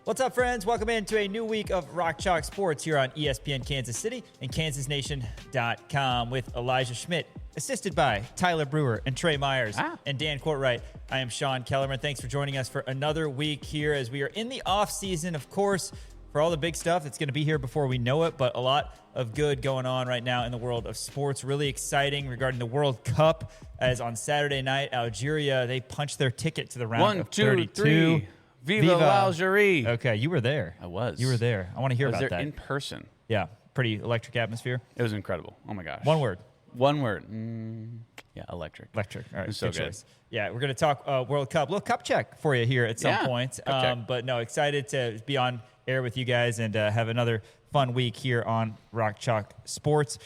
What's up, friends? Welcome into a new week of Rock Chalk Sports here on ESPN Kansas City and KansasNation.com with Elijah Schmidt, assisted by Tyler Brewer and Trey Myers and Dan Courtwright. I am Sean Kellerman. Thanks for joining us for another week here as we are in the off season, of course, for all the big stuff that's going to be here before we know it, but a lot of good going on right now in the world of sports. Really exciting regarding the World Cup, as on Saturday night, Algeria, they punched their ticket to the round of 32. 1, 2, 3. Viva l'Algérie. Okay, you were there. I was. You were there. I want to hear about that. I was there in person. Yeah, pretty electric atmosphere. It was incredible. Oh, my gosh. One word. Yeah, electric. Electric. All right, so good. Choice. Yeah, we're going to talk World Cup. A little cup check for you here at some point. But no, excited to be on air with you guys and have another fun week here on Rock Chalk Sports.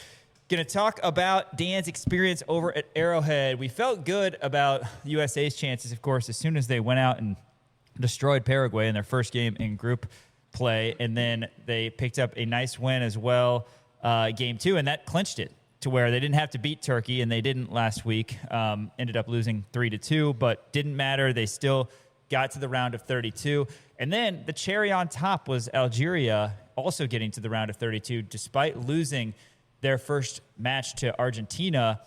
Going to talk about Dan's experience over at Arrowhead. We felt good about USA's chances, of course, as soon as they went out and destroyed Paraguay in their first game in group play, and then they picked up a nice win as well, game 2, and that clinched it to where they didn't have to beat Turkey, and they didn't last week. Ended up losing 3-2, but didn't matter. They still got to the round of 32. And then the cherry on top was Algeria also getting to the round of 32, despite losing their first match to Argentina.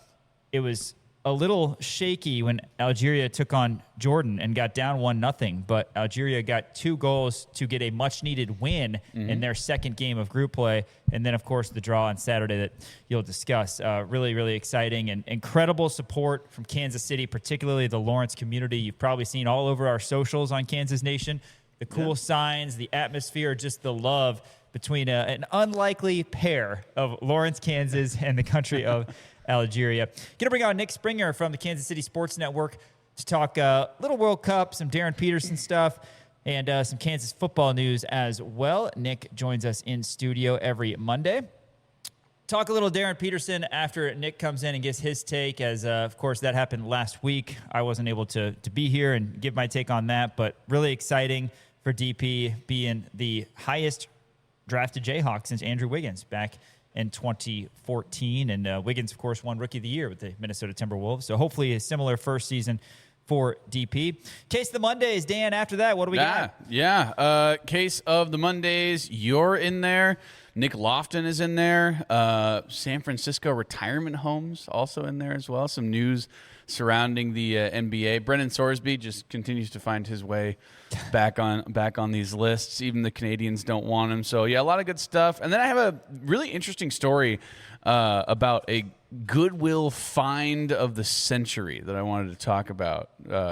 It was a little shaky when Algeria took on Jordan and got down 1-0, but Algeria got 2 goals to get a much-needed win in their second game of group play, and then, of course, the draw on Saturday that you'll discuss. Really, really exciting and incredible support from Kansas City, particularly the Lawrence community. You've probably seen all over our socials on Kansas Nation, the cool signs, the atmosphere, just the love between an unlikely pair of Lawrence, Kansas, and the country of Algeria. Going to bring on Nick Springer from the Kansas City Sports Network to talk little World Cup, some Darryn Peterson stuff, and some Kansas football news as well. Nick joins us in studio every Monday. Talk a little Darryn Peterson after Nick comes in and gives his take, as, of course, that happened last week. I wasn't able to be here and give my take on that, but really exciting for DP being the highest drafted Jayhawk since Andrew Wiggins back in 2014. And Wiggins, of course, won Rookie of the Year with the Minnesota Timberwolves. So hopefully a similar first season for DP. Case of the Mondays, Dan, after that, what do we got? Yeah, case of the Mondays, you're in there. Nick Lofton is in there. San Francisco retirement homes also in there as well. Some news surrounding the NBA. Brendan Sorsby just continues to find his way back on these lists. Even the Canadians don't want him. So, yeah, a lot of good stuff. And then I have a really interesting story about a Goodwill find of the century that I wanted to talk about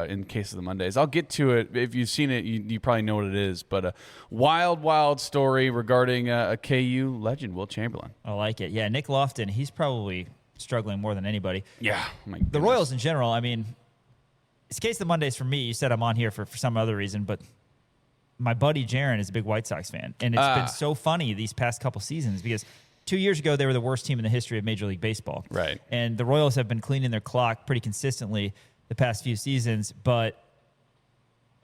in Case of the Mondays. I'll get to it. If you've seen it, you probably know what it is. But a wild, wild story regarding a KU legend, Will Chamberlain. I like it. Yeah, Nick Lofton, he's probably struggling more than anybody. Yeah. The Royals in general, I mean, it's Case of the Mondays for me. You said I'm on here for some other reason, but my buddy Jaron is a big White Sox fan. And it's been so funny these past couple seasons because 2 years ago, they were the worst team in the history of Major League Baseball. Right. And the Royals have been cleaning their clock pretty consistently the past few seasons, but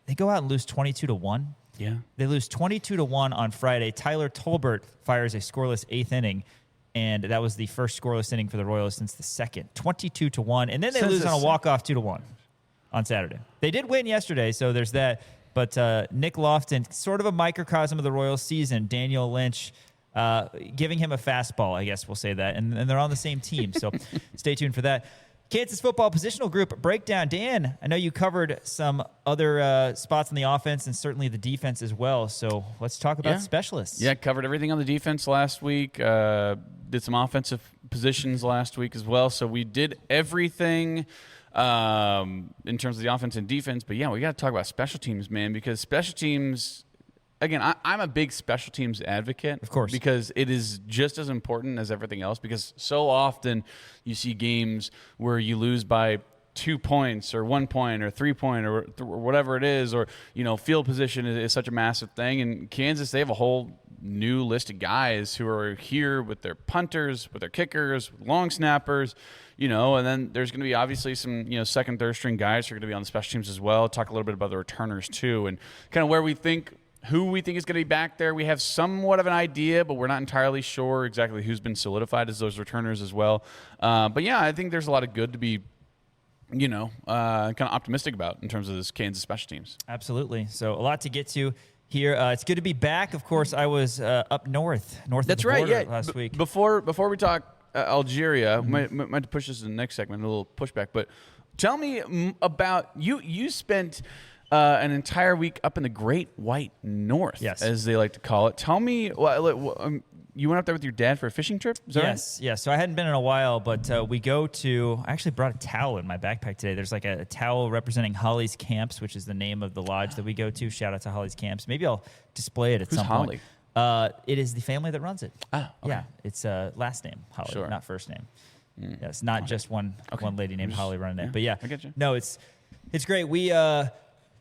they go out and lose 22-1. Yeah. They lose 22-1 on Friday. Tyler Tolbert fires a scoreless 8th inning, and that was the first scoreless inning for the Royals since the second. 22-1, and then they lose on a walk-off 2-1 on Saturday. They did win yesterday, so there's that. But Nick Lofton, sort of a microcosm of the Royals season. Daniel Lynch giving him a fastball, I guess we'll say that. And they're on the same team, so stay tuned for that. Kansas football positional group breakdown. Dan, I know you covered some other spots on the offense and certainly the defense as well. So let's talk about specialists. Yeah, covered everything on the defense last week. Did some offensive positions last week as well. So we did everything in terms of the offense and defense. But, yeah, we got to talk about special teams, man, because special teams – again, I'm a big special teams advocate. Of course. Because it is just as important as everything else, because so often you see games where you lose by 2 points or 1 point or 3 point or whatever it is, or, field position is such a massive thing. And Kansas, they have a whole new list of guys who are here with their punters, with their kickers, with long snappers, and then there's going to be obviously some, second, third string guys who are going to be on the special teams as well. Talk a little bit about the returners too, and kind of who we think is going to be back there. We have somewhat of an idea, but we're not entirely sure exactly who's been solidified as those returners as well. But yeah, I think there's a lot of good to be, kind of optimistic about in terms of this Kansas special teams. Absolutely. So a lot to get to here. It's good to be back. Of course, I was up north of That's the right. border Yeah. last week. Before we talk Algeria, might push this in the next segment, a little pushback. But tell me about you. You spent an entire week up in the Great White North, yes, as they like to call it. Tell me, you went up there with your dad for a fishing trip? Is that yes, right? Yes. So I hadn't been in a while, but we go to. I actually brought a towel in my backpack today. There's like a towel representing Holly's Camps, which is the name of the lodge that we go to. Shout out to Holly's Camps. Maybe I'll display it at Who's some Holly? point. It is the family that runs it. Oh, okay. Yeah. It's last name Holly, Sure. not first name. Yeah, it's not just one lady named Holly running it. But yeah, I get you. No, it's great. We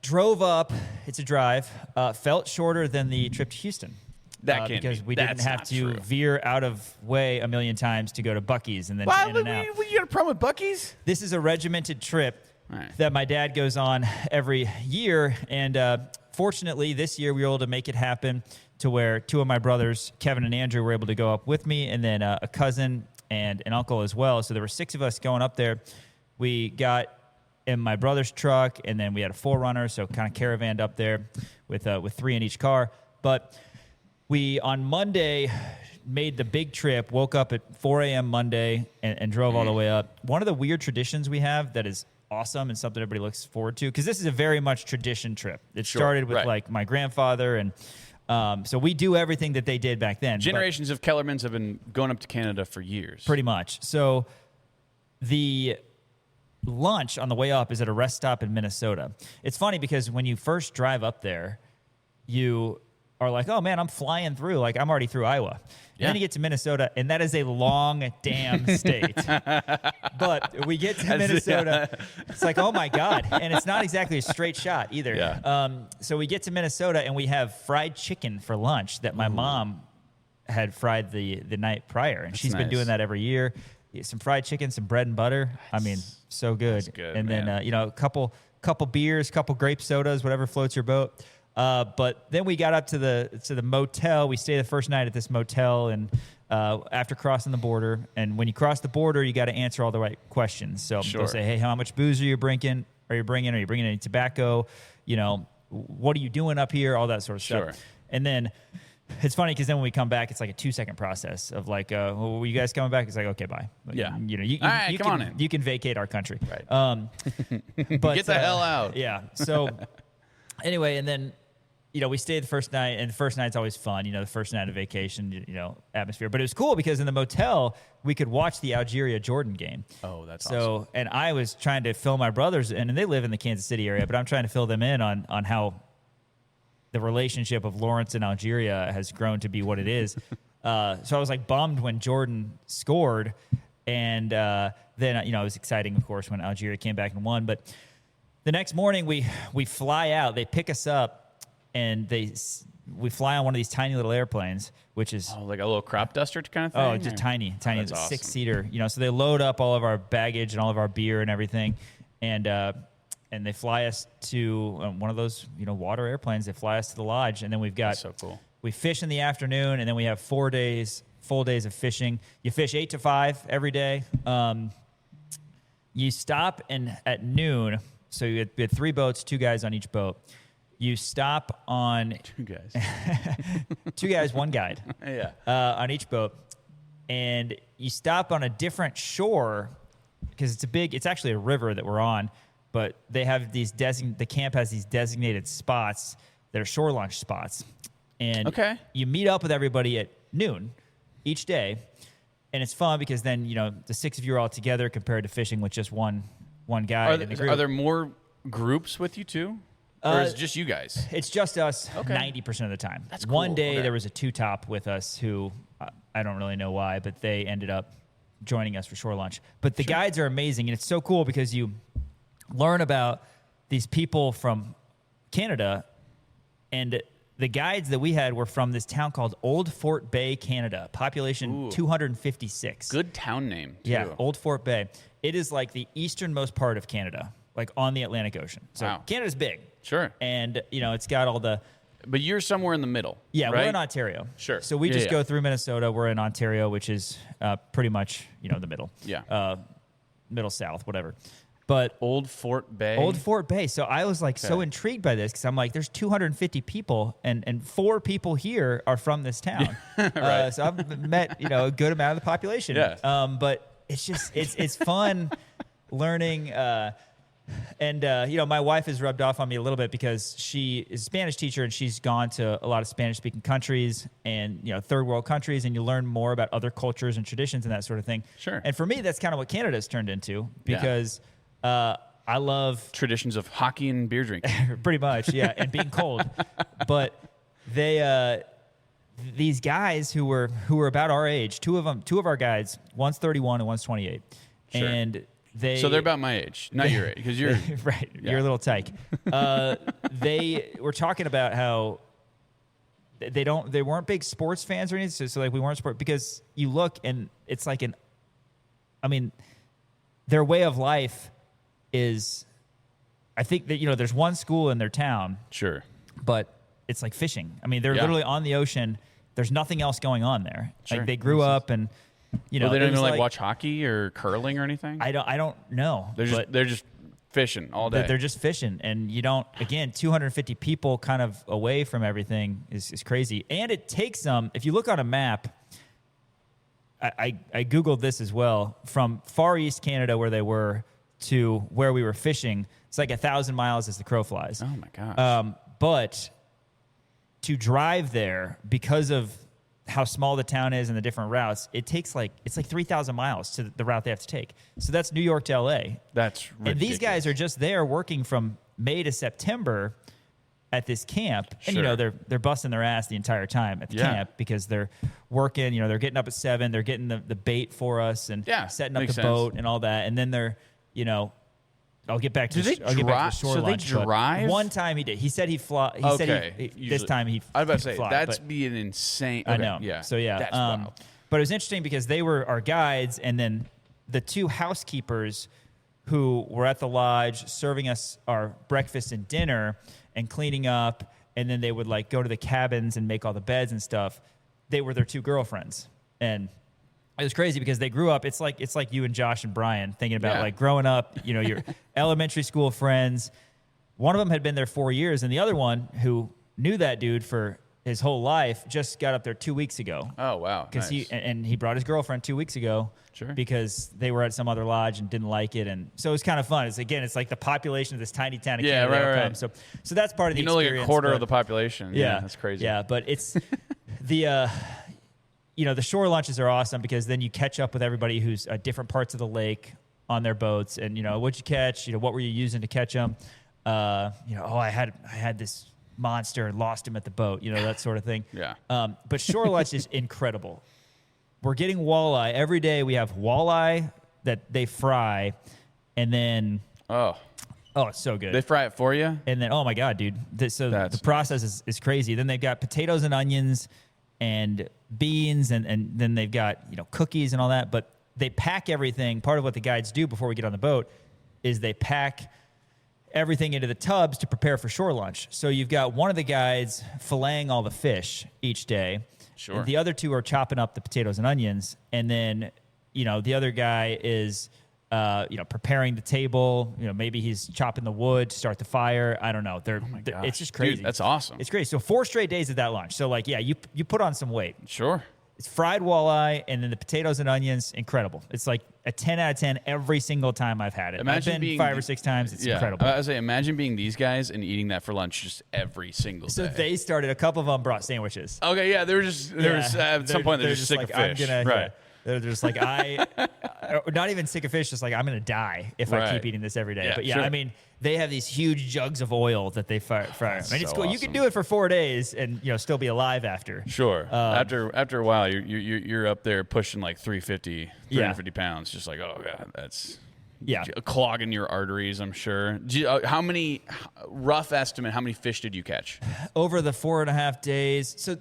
drove up. It's a drive. Felt shorter than the trip to Houston. That can't because be. we didn't That's have not to true. veer out of way a million times to go to Buc-ee's and then in and out. You got a problem with Buc-ee's? This is a regimented trip Right. that my dad goes on every year, and fortunately this year we were able to make it happen to where two of my brothers, Kevin and Andrew, were able to go up with me, and then a cousin and an uncle as well. So there were 6 of us going up there. We got in my brother's truck, and then we had a 4Runner, so kind of caravanned up there with 3 in each car. But we, on Monday, made the big trip, woke up at 4 a.m. Monday and drove all the way up. One of the weird traditions we have that is awesome and something everybody looks forward to, because this is a very much tradition trip. It started with like my grandfather, and so we do everything that they did back then. Generations of Kellermans have been going up to Canada for years. Pretty much. So the lunch on the way up is at a rest stop in Minnesota. It's funny because when you first drive up there, you are like, oh man, I'm flying through. Like, I'm already through Iowa. And then you get to Minnesota, and that is a long damn state. But we get to Minnesota, it's like, oh my God. And it's not exactly a straight shot either. Yeah. So we get to Minnesota, and we have fried chicken for lunch that my mom had fried the night prior. And she's been doing that every year. Some fried chicken, some bread and butter. I mean, so good. That's good, and man. then, a couple beers, couple grape sodas, whatever floats your boat. But then we got up to the motel. We stayed the first night at this motel, and after crossing the border. And when you cross the border, you got to answer all the right questions. So they'll say, hey, how much booze are you bringing? Are you bringing any tobacco? What are you doing up here? All that sort of stuff. And then it's funny because then when we come back, it's like a 2-second process of like, well, you guys coming back? It's like, okay, bye. Yeah. You can vacate our country. Right. But get the hell out. Yeah. So anyway, and then, we stayed the first night, and the first night's always fun, the first night of vacation, atmosphere. But it was cool because in the motel, we could watch the Algeria-Jordan game. Oh, that's awesome. So, and I was trying to fill my brothers, and they live in the Kansas City area, but I'm trying to fill them in on how the relationship of Lawrence and Algeria has grown to be what it is. So I was like bummed when Jordan scored, and then, it was exciting, of course, when Algeria came back and won. But the next morning, we fly out. They pick us up, and we fly on one of these tiny little airplanes, which is like a little crop duster kind of thing. Oh, just tiny, that's awesome. 6-seater. So they load up all of our baggage and all of our beer and everything, and they fly us to one of those water airplanes. They fly us to the lodge, and then we've got That's so cool. We fish in the afternoon, and then we have 4 days, full days of fishing. You fish 8 to 5 every day. You stop at noon. So we had 3 boats, 2 guys on each boat. You stop on 2 guys, 2 guys, 1 guide. Yeah, on each boat, and you stop on a different shore because it's actually a river that we're on, but they have the camp has these designated spots that are shore launch spots, and you meet up with everybody at noon each day, and it's fun because then the 6 of you are all together compared to fishing with just one guy. Are there more groups with you too? Or is it just you guys? It's just us 90% of the time. That's cool. One day there was a 2-top with us who I don't really know why, but they ended up joining us for shore launch. But the guides are amazing, and it's so cool because you learn about these people from Canada, and the guides that we had were from this town called Old Fort Bay, Canada, population 256. Good town name, too. Yeah, Old Fort Bay. It is like the easternmost part of Canada, like on the Atlantic Ocean. So Canada's big. Sure. And, it's got all the... But you're somewhere in the middle. Yeah, right? we're in Ontario. Sure. So we just go through Minnesota. We're in Ontario, which is pretty much, the middle. Yeah. Middle south, whatever. But Old Fort Bay. Old Fort Bay. So I was like so intrigued by this because I'm like, there's 250 people, and 4 people here are from this town. Right. So I've met a good amount of the population. Yeah. But it's just it's fun learning. And my wife has rubbed off on me a little bit because she is a Spanish teacher and she's gone to a lot of Spanish-speaking countries and third world countries, and you learn more about other cultures and traditions and that sort of thing. Sure. And for me, that's kind of what Canada's turned into because. I love traditions of hockey and beer drinking. Pretty much, yeah, and being cold. But these guys who were about our age, two of our guys, one's 31 and one's 28, sure. And so they're about my age, not your age, because you're right. Yeah. You're a little tyke. They were talking about how they weren't big sports fans or anything. So like we weren't sport because you look and it's like their way of life is, I think that there's one school in their town. Sure. But it's like fishing. I mean, they're literally on the ocean. There's nothing else going on there. Sure. Like they grew up and they don't even like watch hockey or curling or anything. I don't know. They're just fishing all day. They're just fishing, and 250 people kind of away from everything is crazy. And it takes them. If you look on a map, I googled this as well, from far east Canada where they were to where we were fishing. It's like 1,000 miles as the crow flies. Oh my gosh! But to drive there, because of how small the town is and the different routes, it's like 3,000 miles to the route they have to take. So that's New York to LA. That's ridiculous. And these guys are just there working from May to September at this camp. And sure. They're busting their ass the entire time at the camp because they're working, they're getting up at 7, they're getting the bait for us and setting up the boat and all that. And then they're, I'll get back to I'll get back to the shore lunch. So they drive? One time he did. He said he fly. He said this time he. I was about to say fly, that's being insane. Okay, I know. Yeah. So yeah. That's wild. But it was interesting because they were our guides, and then the 2 housekeepers who were at the lodge serving us our breakfast and dinner and cleaning up, and then they would like go to the cabins and make all the beds and stuff. They were their 2 girlfriends, and it was crazy because they grew up. It's like you and Josh and Brian thinking about like growing up. Your elementary school friends. One of them had been there 4 years, and the other one, who knew that dude for his whole life, just got up there 2 weeks ago. Oh wow! Because nice. he brought his girlfriend 2 weeks ago. Sure. Because they were at some other lodge and didn't like it, and so it was kind of fun. It's like the population of this tiny town in Canada. Right. So that's part of the experience. Like a quarter of the population. Yeah, that's crazy. Yeah, but it's the. The shore lunches are awesome because then you catch up with everybody who's at different parts of the lake on their boats, and what'd you catch? What were you using to catch them? I had this monster and lost him at the boat. That sort of thing. Yeah. But shore lunch is incredible. We're getting walleye every day. We have walleye that they fry, and then it's so good. They fry it for you, and then oh my god, dude! The process is crazy. Then they've got potatoes and onions and beans, and then they've got cookies and all that. But they pack everything. Part of what the guides do before we get on the boat is they pack everything into the tubs to prepare for shore lunch. So you've got one of the guides filleting all the fish each day. Sure. And the other 2 are chopping up the potatoes and onions, and then the other guy is preparing the table. Maybe he's chopping the wood to start the fire. I don't know. It's just crazy. Dude, that's awesome. It's crazy. So 4 straight days of that lunch. So you put on some weight. Sure. It's fried walleye and then the potatoes and onions. Incredible. It's like a 10 out of 10 every single time I've had it. I've been 5 or 6 times. It's incredible. I was saying, imagine being these guys and eating that for lunch just every single day. So they started. A couple of them brought sandwiches. Okay, yeah, they were just at some point they're just sick like, of fish. Right. Yeah. They're just like, not even sick of fish, just like, I'm going to die if I keep eating this every day. Yeah, but sure. I mean, they have these huge jugs of oil that they fry. And it's cool. Awesome. You can do it for 4 days and still be alive after. Sure. After a while, you're up there pushing like 350 pounds. Just like, oh god, that's clogging your arteries. I'm sure. How many rough estimate? How many fish did you catch over the 4.5 days? So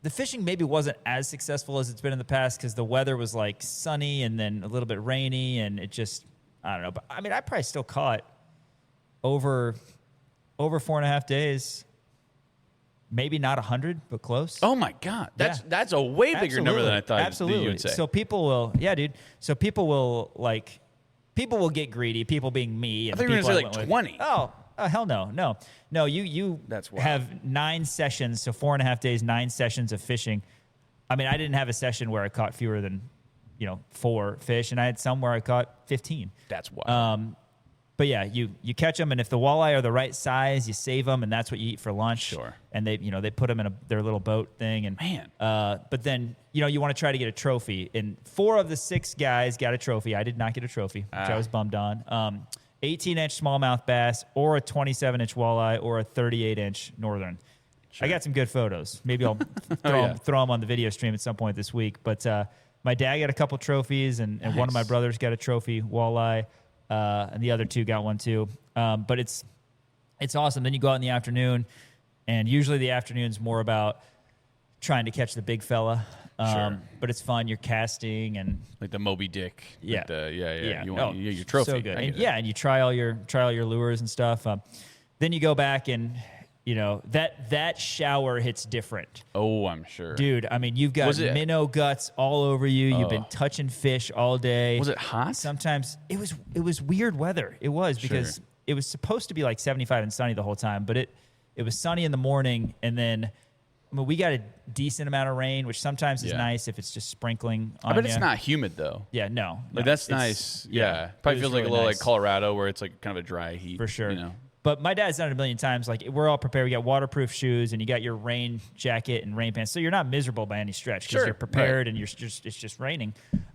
the fishing maybe wasn't as successful as it's been in the past because the weather was like sunny and then a little bit rainy, and it just, I don't know. But I mean, I probably still caught over 4.5 days, maybe not 100, but close. Oh my god, that's a way bigger number than I thought. Absolutely. You would say. So people will, dude. So people will like, people will get greedy. People being me. And I think you were people going to say like 20. Oh, hell no. No, you That's wild. have 9 sessions, so 4.5 days, 9 sessions of fishing. I mean, I didn't have a session where I caught fewer than, 4 fish, and I had some where I caught 15. That's wild. But yeah, you catch them, and if the walleye are the right size, you save them, and that's what you eat for lunch. Sure. And they put them in their little boat thing, and Man. But then you want to try to get a trophy, and 4 of the 6 guys got a trophy. I did not get a trophy, which I was bummed on. 18-inch smallmouth bass, or a 27-inch walleye, or a 38-inch northern. Sure. I got some good photos. Maybe I'll throw them on the video stream at some point this week. But my dad got a couple trophies, and nice. one of my brothers got a trophy walleye. And the other 2 got one too. But it's awesome. Then you go out in the afternoon, and usually the afternoon's more about trying to catch the big fella. Sure. But it's fun. You're casting and like the Moby Dick. Yeah. Like Yeah. You want your trophy. So good. And you try all your lures and stuff. Then you go back and that shower hits different. Oh, I'm sure. Dude, I mean, you've got minnow guts all over you. You've been touching fish all day. Was it hot? Sometimes it was weird weather. It was because it was supposed to be like 75 and sunny the whole time, but it was sunny in the morning, and then we got a decent amount of rain, which sometimes is nice if it's just sprinkling on I bet you. it's not humid though. Yeah, no. Like that's nice. Yeah. Probably feels like really a little nice. like Colorado where it's like kind of a dry heat. For sure. But my dad's done it a million times. Like, we're all prepared. We got waterproof shoes, and you got your rain jacket and rain pants. So you're not miserable by any stretch because you're prepared and it's just raining.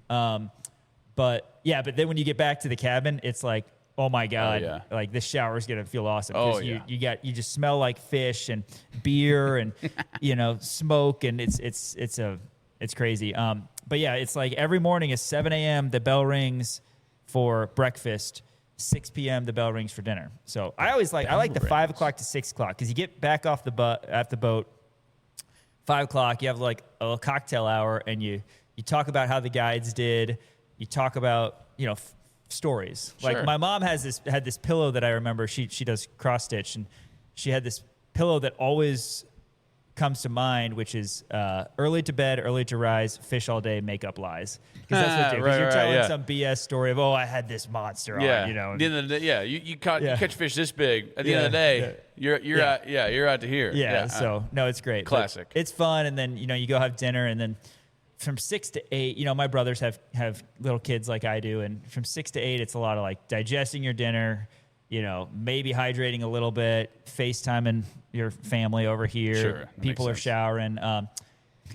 But then when you get back to the cabin, it's like, oh my God, like this shower is going to feel awesome. Because you just smell like fish and beer and, smoke, and it's crazy. But yeah, it's like every morning at 7 a.m. the bell rings for breakfast. 6 p.m. the bell rings for dinner. So I like the 5 o'clock to 6 o'clock because you get back off the boat 5 o'clock. You have like a little cocktail hour, and you talk about how the guides did. You talk about stories. Sure. Like my mom had this pillow that I remember. She does cross stitch, and she had this pillow that always comes to mind, which is early to bed, early to rise, fish all day, make up lies. Because that's what you do. Because you're telling some BS story of, I had this monster on, At the end of the day, you catch fish this big. At the end of the day, you're out to here. Yeah. So no, it's great. Classic. But it's fun, and then you go have dinner, and then from 6 to 8, my brothers have little kids like I do, and from 6 to 8, it's a lot of like digesting your dinner. Maybe hydrating a little bit, FaceTiming your family over here. Sure, people are showering.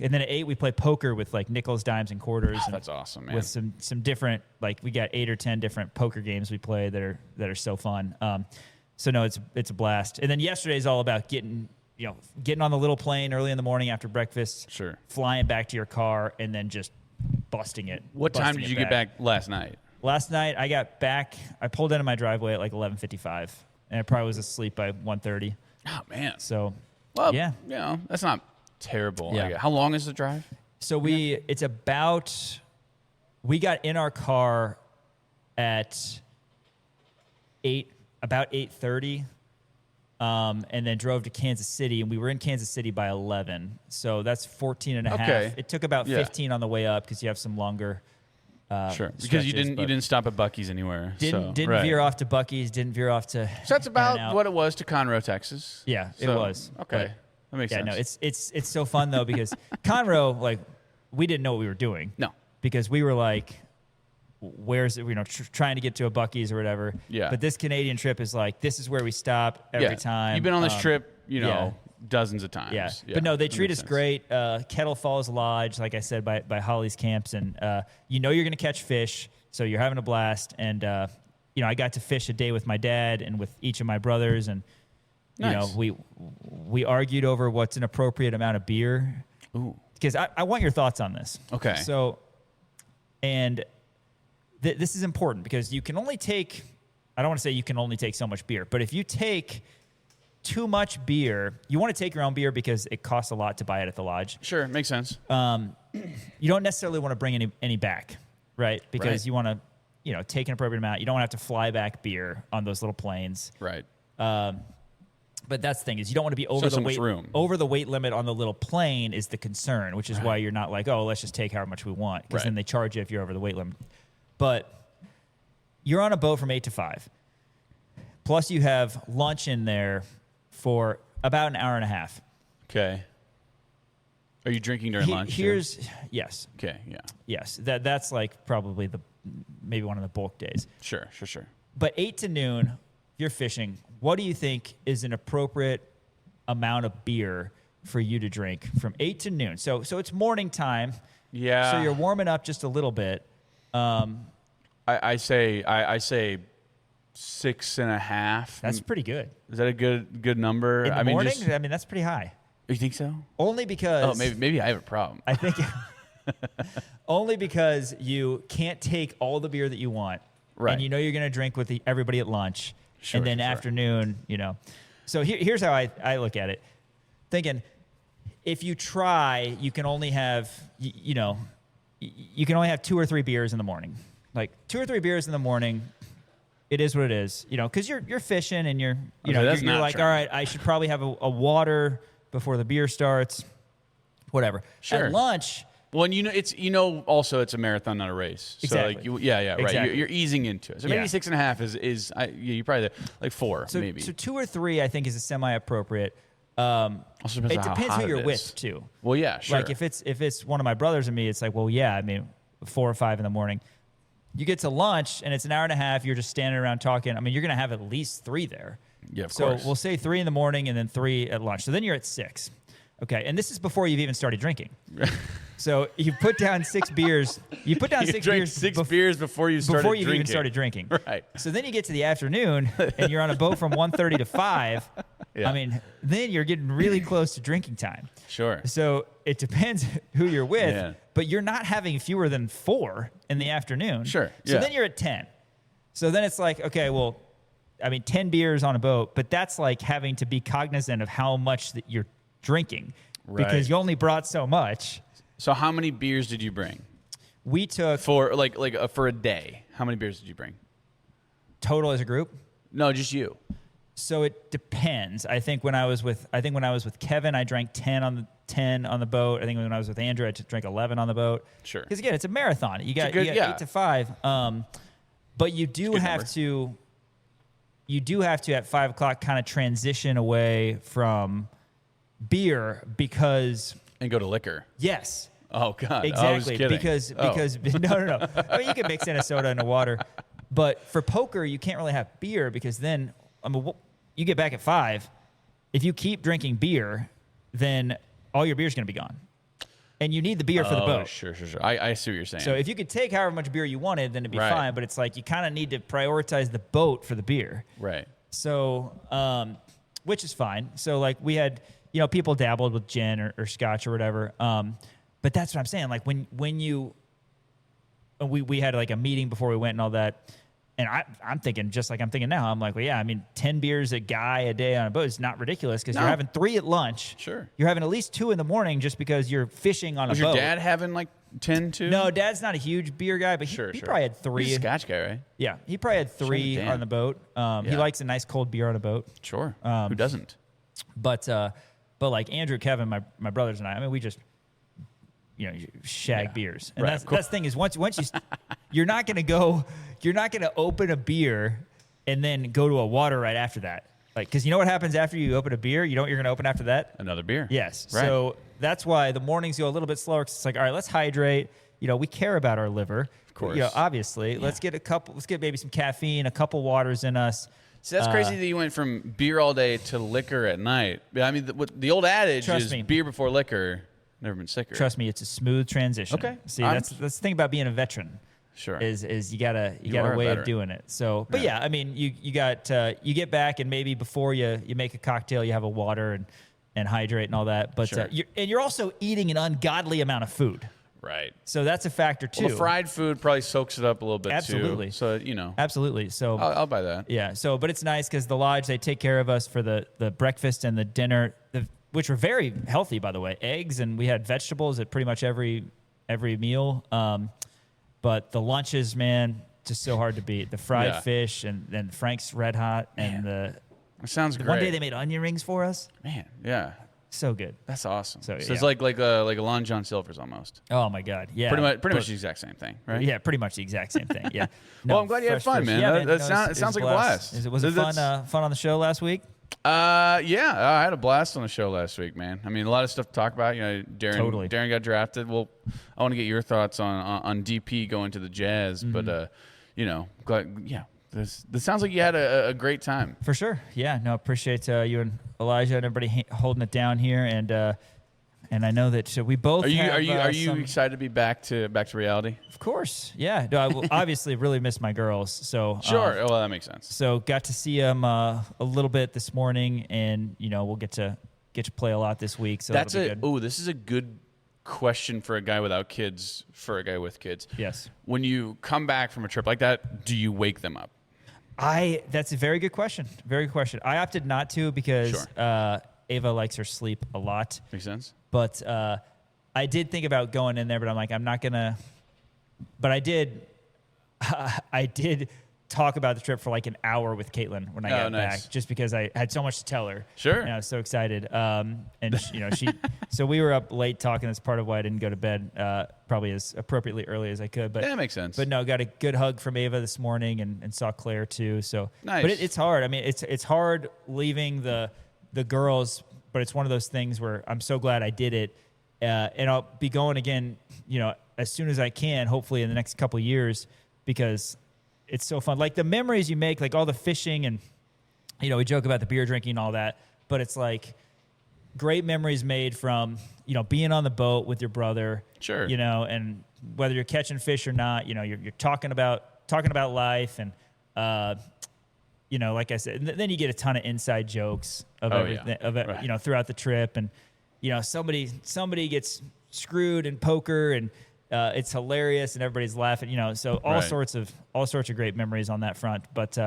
And then at 8, we play poker with like nickels, dimes, and quarters. And that's awesome, man. With some different, like we got 8 or 10 different poker games we play that are so fun. So no, it's a blast. And then yesterday's all about getting on the little plane early in the morning after breakfast. Sure. Flying back to your car and then just busting it. What time did you get back last night? Last night, I got back. I pulled into my driveway at like 11:55, and I probably was asleep by 1:30. Oh, man. So, yeah. That's not terrible. Yeah. How long is the drive? So we got in our car at about 8:30, and then drove to Kansas City, and we were in Kansas City by 11. So that's 14 and a half. It took about 15 on the way up because you have some longer. Sure, because you didn't stop at Buc-ee's anywhere. Didn't veer off to Buc-ee's. Didn't veer off to. So that's about what it was to Conroe, Texas. Yeah, it was. Okay, that makes sense. No, it's so fun though because Conroe, like, we didn't know what we were doing. No, because we were like, where's it? Trying to get to a Buc-ee's or whatever. Yeah. But this Canadian trip is like, this is where we stop every time. You've been on this trip, dozens of times. Yeah. But no, they treat us great. Kettle Falls Lodge, like I said, by Holly's Camps, and you're going to catch fish, so you're having a blast. And I got to fish a day with my dad and with each of my brothers, and we argued over what's an appropriate amount of beer. Ooh. Because I want your thoughts on this. Okay. So, and this is important because you can only take. I don't want to say you can only take so much beer, but if you take too much beer, you want to take your own beer because it costs a lot to buy it at the lodge. Sure, makes sense. You don't necessarily want to bring any back, right? Because you want to, take an appropriate amount. You don't want to have to fly back beer on those little planes. Right. But that's the thing is you don't want to be over the weight room. Over the weight limit on the little plane is the concern, which is why you're not like, let's just take however much we want, because then they charge you if you're over the weight limit. But you're on a boat from 8 to 5. Plus you have lunch in there for about an hour and a half. Okay. Are you drinking during lunch? Yes. Okay, yeah. Yes. That's like probably maybe one of the bulk days. Sure. But 8 to noon, you're fishing. What do you think is an appropriate amount of beer for you to drink from 8 to noon? So it's morning time. Yeah. So you're warming up just a little bit. I say 6.5. That's pretty good. Is that a good number? In the morning? I mean, that's pretty high. You think so? Only because... Oh, maybe I have a problem. I think... only because you can't take all the beer that you want. Right. And you know you're going to drink with everybody at lunch. Sure, and then afternoon, So here's how I look at it. Thinking, if you try, you can only have, you can only have 2 or 3 beers in the morning. Like 2 or 3 beers in the morning, it is what it is. Because you're fishing and you're like, true. All right, I should probably have a water before the beer starts, whatever. Sure. At lunch. Well, and also it's a marathon, not a race. Exactly. So right. Exactly. You're easing into it. So maybe 6.5 is you probably like 4 maybe. So 2 or 3 I think is a semi-appropriate. Also it depends who you're with too. Well, yeah, sure. Like if it's one of my brothers and me, it's like, well, yeah, I mean, 4 or 5 in the morning. You get to lunch and it's an hour and a half. You're just standing around talking. I mean, you're going to have at least 3 there. Yeah, of course. So we'll say 3 in the morning and then 3 at lunch. So then you're at 6. Okay, and this is before you've even started drinking. So you put down 6 beers. You put down 6 beers. 6 beers before you started before you've drinking. even started drinking. Right. So then you get to the afternoon and you're on a boat from 1:30 to 5. Yeah. I mean, then you're getting really close to drinking time. Sure. So it depends who you're with, but you're not having fewer than 4 in the afternoon. Sure. So then you're at 10. So then it's like, okay, well, I mean, 10 beers on a boat, but that's like having to be cognizant of how much that you're drinking because you only brought so much. So how many beers did you bring? We took for for a day. How many beers did you bring? Total as a group? No, just you. So it depends. I think when I was with Kevin, I drank 10 on the boat. I think when I was with Andrew, I drank 11 on the boat. Sure. Because again, it's a marathon. You got 8 to 5. But you do have to at 5 o'clock kind of transition away from beer because and go to liquor. Yes. Oh God. Exactly. I was kidding. Because no. I mean, you can mix in a soda and a water, but for poker you can't really have beer because then you get back at 5. If you keep drinking beer, then all your beer's going to be gone. And you need the beer for the boat. Sure. I see what you're saying. So if you could take however much beer you wanted, then it'd be fine. But it's like you kind of need to prioritize the boat for the beer. Right. So, which is fine. So like we had, people dabbled with gin or scotch or whatever. But that's what I'm saying. Like when we had like a meeting before we went and all that. And I'm thinking just like I'm thinking now. I'm like, well, yeah, I mean, 10 beers a guy a day on a boat is not ridiculous because you're having 3 at lunch. Sure. You're having at least 2 in the morning just because you're fishing on a boat. Was your dad having like 10 too? No, Dad's not a huge beer guy, but he probably had 3. He's a Scotch guy, right? Yeah, he probably had 3 on the boat. He likes a nice cold beer on a boat. Sure. Who doesn't? But like Andrew, Kevin, my brothers and I mean, we just shag beers. And that's the thing is once you you're not going to open a beer and then go to a water right after that. Like cuz you know what happens after you open a beer? You know what you're going to open after that? Another beer. Yes. Right. So that's why the mornings go a little bit slower cuz it's like, all right, let's hydrate. We care about our liver. Of course. Obviously. Yeah. Let's get maybe some caffeine, a couple waters in us. See, that's crazy that you went from beer all day to liquor at night. I mean, the old adage is beer before liquor. Never been sicker. Trust me, it's a smooth transition. Okay. See, that's the thing about being a veteran. Sure. Is you got a way of doing it. So, but yeah, I mean, you get back and maybe before you make a cocktail, you have a water and hydrate and all that. But you're also eating an ungodly amount of food. Right. So that's a factor too. Well, the fried food probably soaks it up a little bit Absolutely. too. So Absolutely. So I'll buy that. Yeah. So, but it's nice because the lodge, they take care of us for the breakfast and the dinner, which were very healthy, by the way. Eggs, and we had vegetables at pretty much every meal. But the lunches, man, just so hard to beat. The fried fish and then Frank's Red Hot and that sounds great. One day they made onion rings for us. Man, yeah. So good. That's awesome. So yeah. it's like a Long John Silver's almost. Oh my God. Yeah. Pretty much the exact same thing, right? Yeah, pretty much the exact same thing. Yeah. Well, I'm glad you had fun, man. Yeah, it sounds like a blast. Was it fun on the show last week? Yeah, I had a blast on the show last week, man. I mean, a lot of stuff to talk about. You know, Darryn got drafted. Well, I want to get your thoughts on DP going to the Jazz, but you know, this sounds like you had a great time. For sure. Yeah. No, appreciate you and Elijah and everybody holding it down here, and I know that we both. Are you excited to be back to reality? Of course. Yeah. No, I will obviously really miss my girls. So sure. Well, that makes sense. So got to see them a little bit this morning, and you know we'll get to play a lot this week. So this is a good question for a guy without kids. For a guy with kids. Yes. When you come back from a trip like that, do you wake them up? That's a very good question. Very good question. I opted not to because Ava likes her sleep a lot. Makes sense. But I did think about going in there, but I'm like, I'm not gonna. But I did talk about the trip for like an hour with Caitlin when I got back, just because I had so much to tell her. Sure. And I was so excited. And you know, so we were up late talking. That's part of why I didn't go to bed probably as appropriately early as I could. But yeah, that makes sense. But no, got a good hug from Ava this morning and saw Claire too. So nice. But it's hard. I mean, it's hard leaving the girls, but it's one of those things where I'm so glad I did it. And I'll be going again, you know, as soon as I can, hopefully in the next couple of years, because it's so fun. Like the memories you make, like all the fishing and, you know, we joke about the beer drinking and all that, but it's like great memories made from, you know, being on the boat with your brother. Sure. You know, and whether you're catching fish or not, you know, you're talking about life and, you know, like I said, and then you get a ton of inside jokes of everything, right. You know, throughout the trip. And, you know, somebody gets screwed in poker and, it's hilarious and everybody's laughing, you know, so all sorts of great memories on that front. But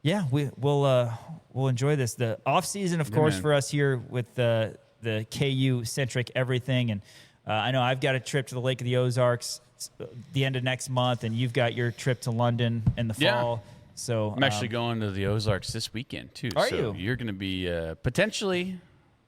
yeah, we'll enjoy this. The off season, of course, for us here with the KU centric everything. And I know I've got a trip to the Lake of the Ozarks the end of next month, and you've got your trip to London in the fall. So I'm actually going to the Ozarks this weekend too. Are so you? You're going to be potentially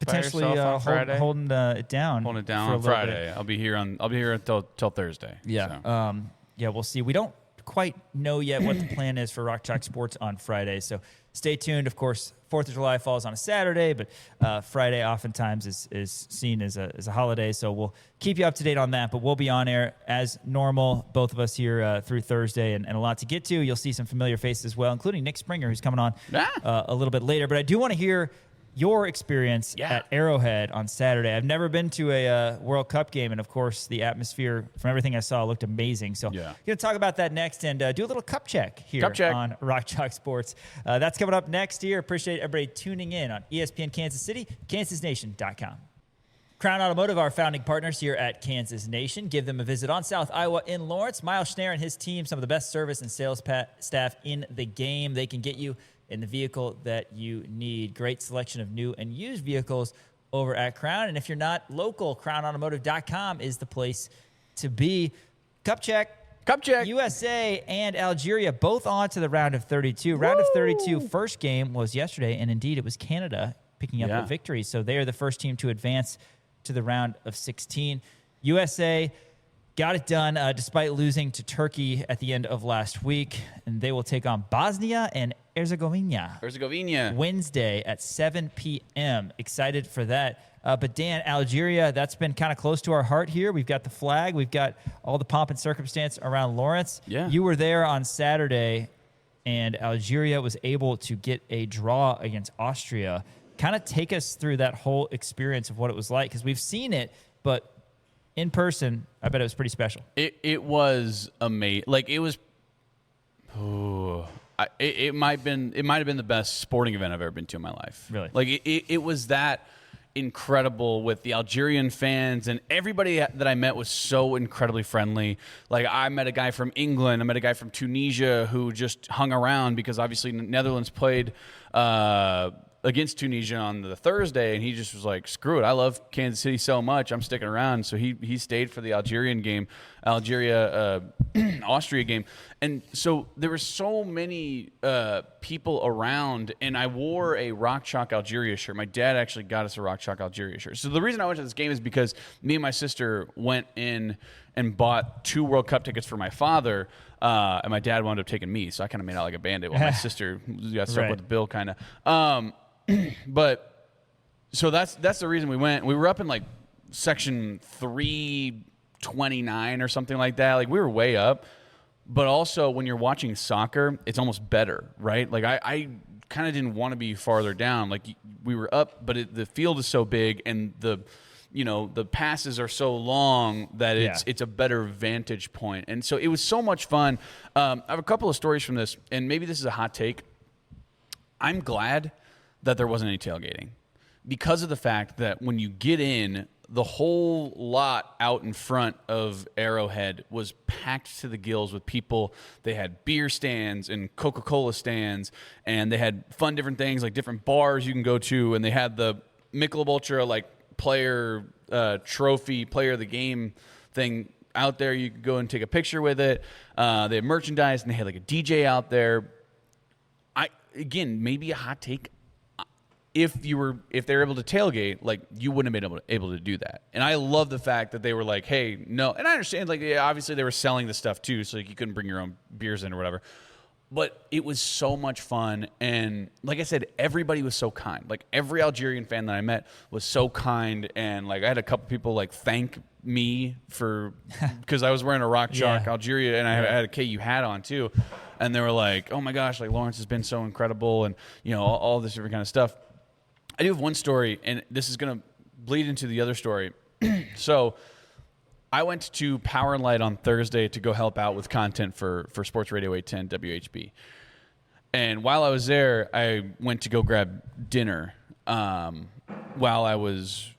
on Friday? holding it down. Holding it down on Friday. I'll be here until Thursday. Yeah. So. Yeah, we'll see. We don't quite know yet what the plan is for Rock Chalk Sports on Friday. So stay tuned. Of course, 4th of July falls on a Saturday, but Friday oftentimes is seen as a holiday. So we'll keep you up to date on that. But we'll be on air as normal, both of us here through Thursday, and a lot to get to. You'll see some familiar faces as well, including Nick Springer, who's coming on a little bit later. But I do want to hear your experience at Arrowhead on Saturday. I've never been to a World Cup game, and of course, the atmosphere from everything I saw looked amazing. So, going to talk about that next and do a little cup check here on Rock Chalk Sports. That's coming up next year. Appreciate everybody tuning in on ESPN Kansas City, KansasNation.com. Crown Automotive, our founding partners here at Kansas Nation. Give them a visit on South Iowa in Lawrence. Miles Schneer and his team, some of the best service and sales staff in the game. They can get you in the vehicle that you need. Great selection of new and used vehicles over at Crown. And if you're not local, crownautomotive.com is the place to be. Cup check. USA and Algeria both on to the round of 32. Woo! Round of 32 first game was yesterday, and indeed it was Canada picking up the victory. So they are the first team to advance to the round of 16. USA got it done despite losing to Turkey at the end of last week, and they will take on Bosnia and Herzegovina Wednesday at 7 p.m. Excited for that. But Dan, Algeria, that's been kind of close to our heart here. We've got the flag. We've got all the pomp and circumstance around Lawrence. Yeah. You were there on Saturday, and Algeria was able to get a draw against Austria. Kind of take us through that whole experience of what it was like, because we've seen it, but in person, I bet it was pretty special. It was amazing. Like it was. It might have been the best sporting event I've ever been to in my life. Really? Like it was that incredible with the Algerian fans, and everybody that I met was so incredibly friendly. Like I met a guy from England, I met a guy from Tunisia who just hung around because obviously Netherlands played against Tunisia on the Thursday, and he just was like, screw it, I love Kansas City so much, I'm sticking around. So he stayed for the Austria game. And so there were so many people around, and I wore a Rock Chalk Algeria shirt. My dad actually got us a Rock Chalk Algeria shirt. So the reason I went to this game is because me and my sister went in and bought 2 World Cup tickets for my father, and my dad wound up taking me, so I kind of made out like a bandit while my sister got stuck with the bill, kind of. But so that's the reason we went. We were up in like section 329 or something like that. Like we were way up. But also when you're watching soccer, it's almost better, right? Like I kind of didn't want to be farther down. Like we were up, but the field is so big, and the passes are so long that it's a better vantage point. And so it was so much fun. I have a couple of stories from this, and maybe this is a hot take. I'm glad that there wasn't any tailgating, because of the fact that when you get in, the whole lot out in front of Arrowhead was packed to the gills with people. They had beer stands and Coca-Cola stands, and they had fun different things, like different bars you can go to, and they had the Michelob Ultra like player trophy, player of the game thing out there. You could go and take a picture with it. They had merchandise, and they had like a DJ out there. Again, maybe a hot take. If they're able to tailgate, like you wouldn't have been able to do that. And I love the fact that they were like, hey, no. And I understand, like, obviously they were selling the stuff too, so like, you couldn't bring your own beers in or whatever. But it was so much fun. And like I said, everybody was so kind. Like every Algerian fan that I met was so kind. And like I had a couple people like thank me because I was wearing a Rock Chalk Algeria, and I had a KU hat on too. And they were like, oh my gosh, like Lawrence has been so incredible, and all this different kind of stuff. I do have one story, and this is going to bleed into the other story. So I went to Power and Light on Thursday to go help out with content for Sports Radio 810 WHB. And while I was there, I went to go grab dinner. While I was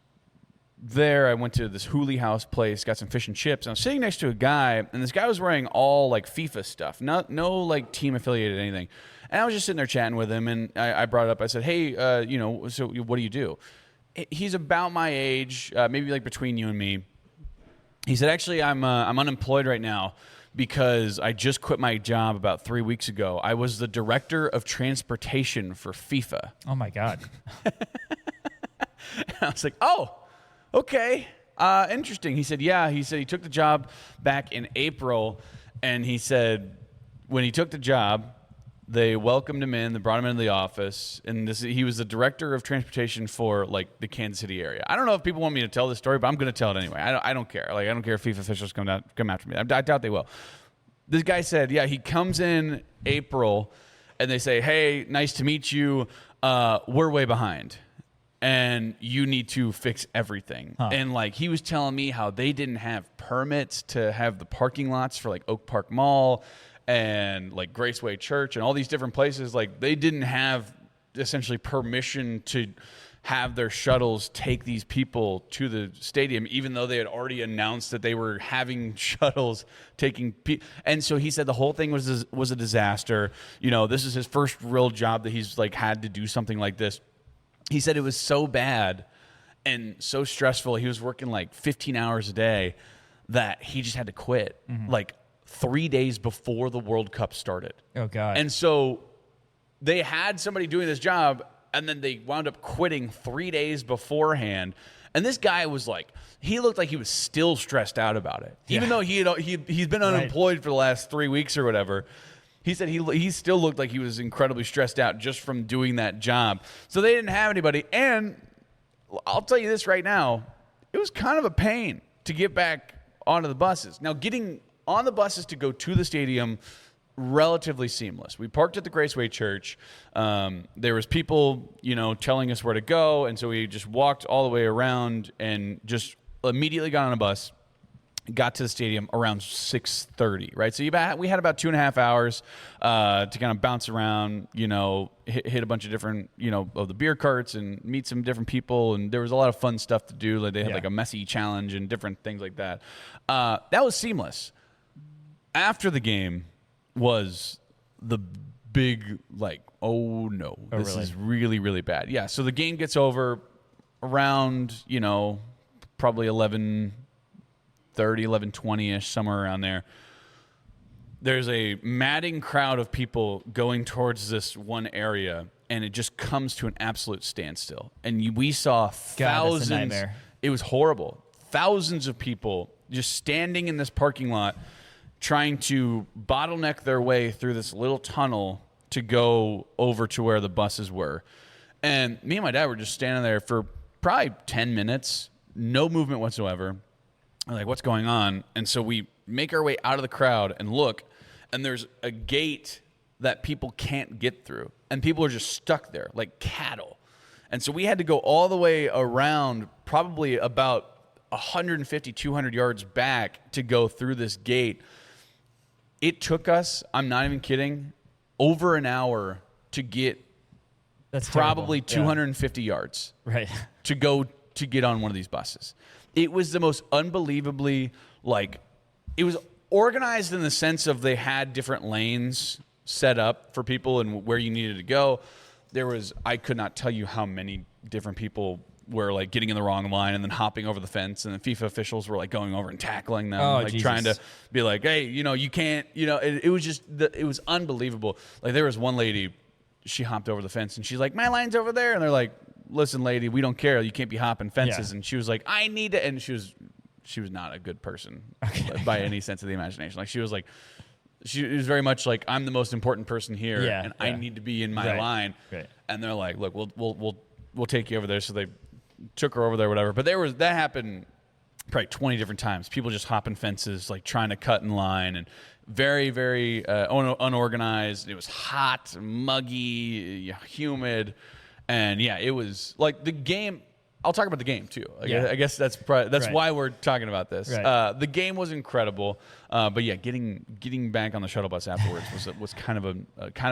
there, I went to this Hooli House place, got some fish and chips. And I was sitting next to a guy, and this guy was wearing all like FIFA stuff, no like team affiliated anything. And I was just sitting there chatting with him, and I brought it up. I said, hey, so what do you do? He's about my age, maybe like between you and me. He said, actually, I'm unemployed right now because I just quit my job about 3 weeks ago. I was the director of transportation for FIFA. Oh, my God. I was like, oh, okay, interesting. He said, yeah. He said he took the job back in April, and he said when he took the job, they welcomed him in. They brought him into the office, and he was the director of transportation for like the Kansas City area. I don't know if people want me to tell this story, but I'm going to tell it anyway. I don't care. Like I don't care if FIFA officials come after me. I doubt they will. This guy said, yeah, he comes in April, and they say, hey, nice to meet you. We're way behind, and you need to fix everything. Huh. And like he was telling me how they didn't have permits to have the parking lots for like Oak Park Mall and like Graceway Church and all these different places. Like they didn't have essentially permission to have their shuttles take these people to the stadium, even though they had already announced that they were having shuttles taking people. And so he said the whole thing was a disaster. This is his first real job that he's like had to do something like this. He said it was so bad and so stressful. He was working like 15 hours a day that he just had to quit. Mm-hmm. Like 3 days before the World Cup started. Oh, God. And so they had somebody doing this job, and then they wound up quitting 3 days beforehand. And this guy was like, he looked like he was still stressed out about it. Yeah. Even though he's been unemployed for the last 3 weeks or whatever. He said he still looked like he was incredibly stressed out just from doing that job. So they didn't have anybody. And I'll tell you this right now, it was kind of a pain to get back onto the buses. Now, getting on the buses to go to the stadium, relatively seamless. We parked at the Graceway Church. There was people, telling us where to go, and so we just walked all the way around and just immediately got on a bus, got to the stadium around 6:30, right? So we had about 2.5 hours to kind of bounce around, hit a bunch of different, of the beer carts and meet some different people, and there was a lot of fun stuff to do. Like they had like a messy challenge and different things like that. That was seamless. After the game was the big, like, oh no, this really? is really, really bad. Yeah. So the game gets over around, probably 11:30, 11:20-ish, somewhere around there. There's a madding crowd of people going towards this one area, and it just comes to an absolute standstill. And we saw thousands. That's a nightmare. It was horrible. Thousands of people just standing in this parking lot trying to bottleneck their way through this little tunnel to go over to where the buses were. And me and my dad were just standing there for probably 10 minutes, no movement whatsoever. I'm like, what's going on? And so we make our way out of the crowd and look, and there's a gate that people can't get through. And people are just stuck there like cattle. And so we had to go all the way around, probably about 150, 200 yards back to go through this gate. It took us, I'm not even kidding, over an hour to get probably 250 yards to go to get on one of these buses. It was the most unbelievably, it was organized in the sense of they had different lanes set up for people and where you needed to go. I could not tell you how many different people were getting in the wrong line and then hopping over the fence, and the FIFA officials were going over and tackling them, trying to be like, hey, you can't, it was just, it was unbelievable. There was one lady, she hopped over the fence and she's like, my line's over there. And they're like, listen, lady, we don't care. You can't be hopping fences. Yeah. And she was like, I need to, and she was not a good person by any sense of the imagination. She was it was very much like, I'm the most important person here, and I need to be in my line. Right. And they're like, look, we'll take you over there. So they took her over there, whatever. But that happened probably 20 different times. People just hopping fences, trying to cut in line, and very, very unorganized. It was hot, muggy, humid, and it was the game. I'll talk about the game too. I guess that's why we're talking about this. Right. The game was incredible, but getting back on the shuttle bus afterwards was kind of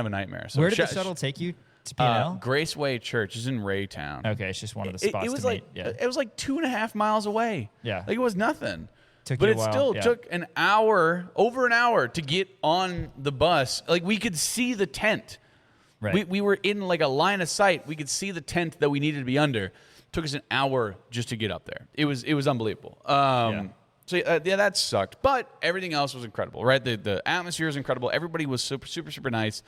a nightmare. So where did the shuttle take you? To P&L? Graceway Church is in Raytown. Okay, it's just one of the spots. It was to meet. It was 2.5 miles away. Yeah, it was nothing. But it still took over an hour to get on the bus. We could see the tent. Right. We were in a line of sight. We could see the tent that we needed to be under. It took us an hour just to get up there. It was unbelievable. So that sucked. But everything else was incredible, right? The atmosphere was incredible. Everybody was super, super, super nice.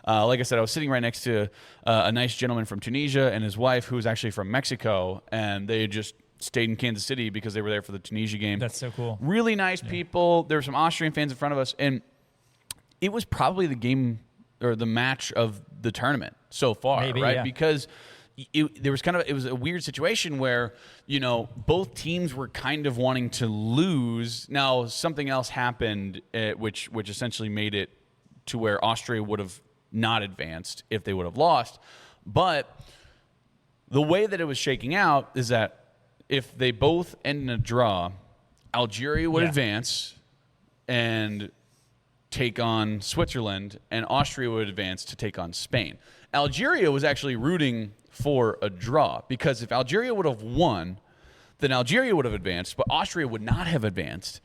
Like I said, I was sitting right next to a nice gentleman from Tunisia and his wife, who was actually from Mexico, and they had just stayed in Kansas City because they were there for the Tunisia game. That's so cool. Really nice people. There were some Austrian fans in front of us, and it was probably the game or the match of the tournament so far, right? Yeah. Because it was a weird situation where, both teams were kind of wanting to lose. Now, something else happened, which essentially made it to where Austria would have not advanced if they would have lost. But the way that it was shaking out is that if they both end in a draw, Algeria would advance and take on Switzerland, and Austria would advance to take on Spain. Algeria was actually rooting for a draw, because if Algeria would have won, then Algeria would have advanced, but Austria would not have advanced.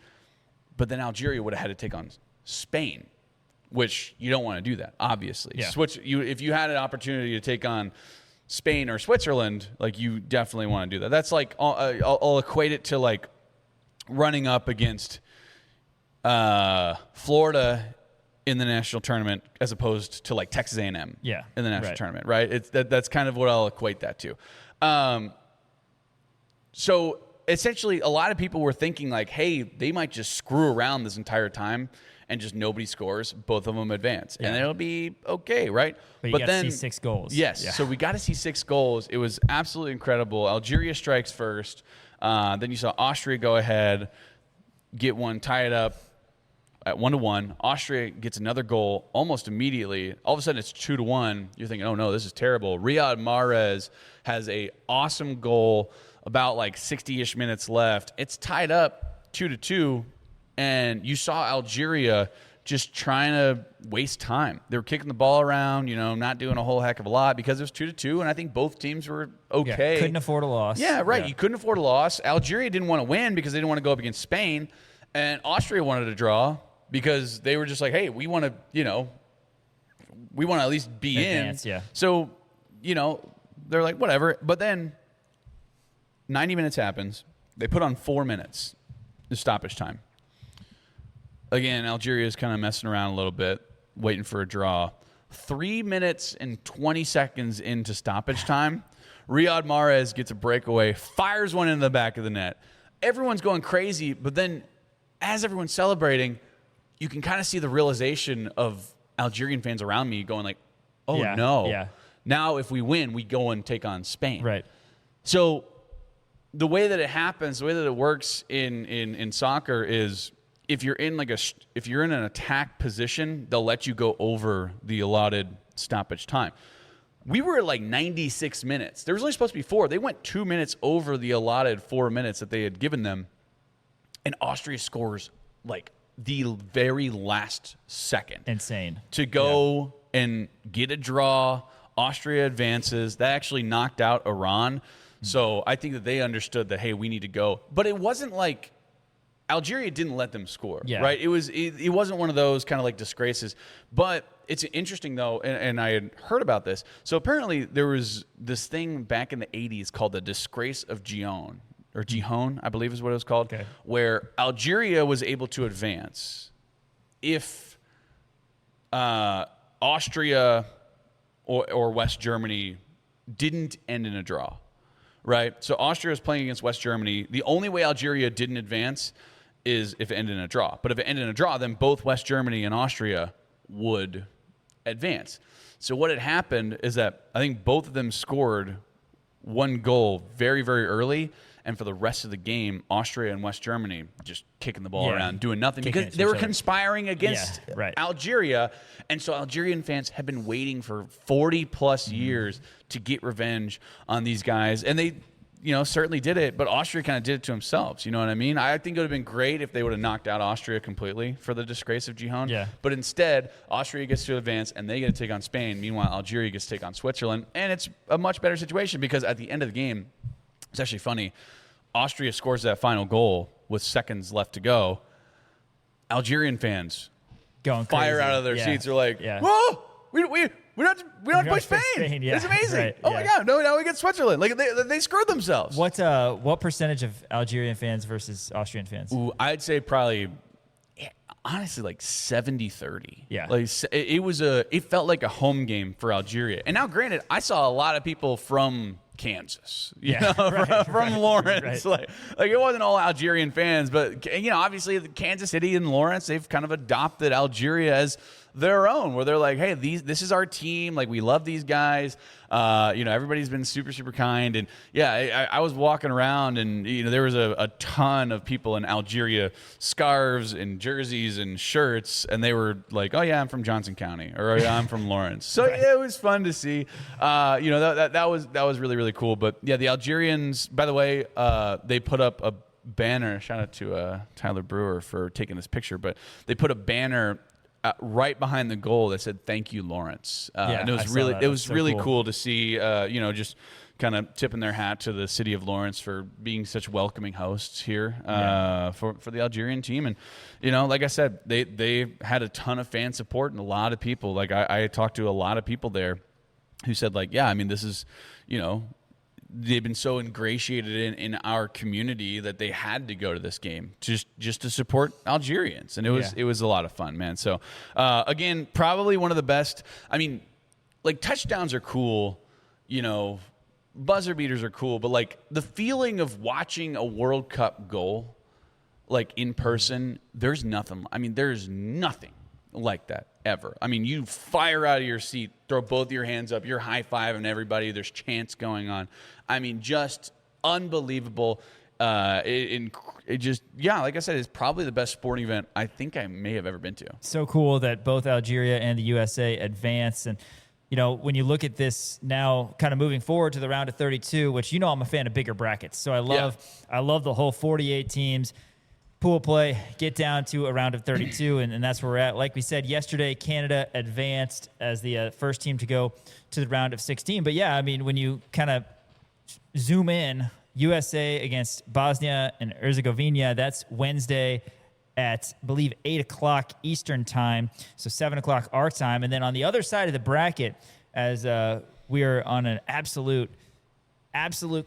But then Algeria would have had to take on Spain, which you don't want to do that, obviously. Yeah. If you had an opportunity to take on Spain or Switzerland, you definitely want to do that. That's I'll equate it to running up against Florida in the national tournament as opposed to Texas A&M in the national tournament, right? That's kind of what I'll equate that to. So essentially, a lot of people were thinking hey, they might just screw around this entire time and just nobody scores, both of them advance, and it'll be okay, right? But then see 6 goals. Yes, so we got to see 6 goals. It was absolutely incredible. Algeria strikes first. Then you saw Austria go ahead, get one, tie it up at 1-1. Austria gets another goal almost immediately. All of a sudden, it's 2-1. You're thinking, oh no, this is terrible. Riyad Mahrez has a awesome goal about 60-ish minutes left. It's tied up 2-2. And you saw Algeria just trying to waste time. They were kicking the ball around, not doing a whole heck of a lot because it was 2-2, and I think both teams were okay. Yeah, couldn't afford a loss. Yeah, right. Yeah. You couldn't afford a loss. Algeria didn't want to win because they didn't want to go up against Spain, and Austria wanted to draw because they were just hey, we want to, we want to at least be Advance, in. yeah. So, they're like, whatever. But then 90 minutes happens. They put on 4 minutes, the stoppage time. Again, Algeria's kind of messing around a little bit, waiting for a draw. 3 minutes and 20 seconds into stoppage time, Riyad Mahrez gets a breakaway, fires one into the back of the net. Everyone's going crazy, but then as everyone's celebrating, you can kind of see the realization of Algerian fans around me going like, oh, no. Yeah. Now if we win, we go and take on Spain. Right. So the way that it happens, the way that it works in soccer is if you're in an attack position, they'll let you go over the allotted stoppage time. We were at like 96 minutes. There was only supposed to be 4. They went 2 minutes over the allotted 4 minutes that they had given them. And Austria scores like the very last second. Insane. To go and get a draw. Austria advances. That actually knocked out Iran. So I think that they understood that, hey, we need to go. But it wasn't like Algeria didn't let them score, right? It wasn't one of those kind of like disgraces. But it's interesting, though, and I had heard about this. So apparently there was this thing back in the 80s called the Disgrace of Gihon, or Gihon, I believe is what it was called, where Algeria was able to advance if Austria or West Germany didn't end in a draw, right? So Austria is playing against West Germany. The only way Algeria didn't advance is if it ended in a draw. But if it ended in a draw, then both West Germany and Austria would advance. So what had happened is that I think both of them scored one goal very, very early. And for the rest of the game, Austria and West Germany just kicking the ball around, doing nothing because they were conspiring against Algeria. And so Algerian fans have been waiting for 40-plus years to get revenge on these guys. And they, certainly did it. But Austria kind of did it to themselves. You know what I mean? I think it would have been great if they would have knocked out Austria completely for the disgrace of Gihon. Yeah. But instead, Austria gets to advance, and they get to take on Spain. Meanwhile, Algeria gets to take on Switzerland. And it's a much better situation because at the end of the game, it's actually funny. Austria scores that final goal with seconds left to go. Algerian fans going fire crazy. Out of their seats. They're like, "Whoa, we don't have to play Spain. It's amazing. Right. Oh my God, no, now we get Switzerland. Like they screwed themselves." What percentage of Algerian fans versus Austrian fans? Ooh, I'd say probably, honestly, like 70-30. Yeah, like it felt like a home game for Algeria. And now, granted, I saw a lot of people from Kansas, from Lawrence. Right. Like it wasn't all Algerian fans, but obviously Kansas City and Lawrence, they've kind of adopted Algeria as their own, where they're like, hey, this is our team. Like we love these guys. Everybody's been super, super kind. And I was walking around and, there was a ton of people in Algeria, scarves and jerseys and shirts. And they were like, oh yeah, I'm from Johnson County, or oh, yeah, I'm from Lawrence. So it was fun to see. That was really, really cool. But yeah, the Algerians, by the way, they put up a banner. Shout out to Tyler Brewer for taking this picture, but they put a banner right behind the goal that said "Thank you, Lawrence." And it was really cool to see. Just kind of tipping their hat to the city of Lawrence for being such welcoming hosts here for the Algerian team. And like I said, they had a ton of fan support and a lot of people. Like I talked to a lot of people there who said, like, yeah, I mean, this is they've been so ingratiated in our community that they had to go to this game just to support Algerians. And it was a lot of fun, man. So, again, probably one of the best. I mean, like, touchdowns are cool, buzzer beaters are cool, but, like, the feeling of watching a World Cup goal, like, in person, there's nothing like that ever. I mean, you fire out of your seat, throw both your hands up, you're high-fiving everybody, there's chants going on. I mean, just unbelievable. It just, like I said, it's probably the best sporting event I think I may have ever been to. So cool that both Algeria and the USA advanced. And, when you look at this now kind of moving forward to the round of 32, which, I'm a fan of bigger brackets. So I love the whole 48 teams. Pool play, get down to a round of 32, and that's where we're at. Like we said yesterday, Canada advanced as the first team to go to the round of 16. But, I mean, when you kind of zoom in, USA against Bosnia and Herzegovina, that's Wednesday. at, I believe, 8 o'clock Eastern time, so 7 o'clock our time. And then on the other side of the bracket, as we are on an absolute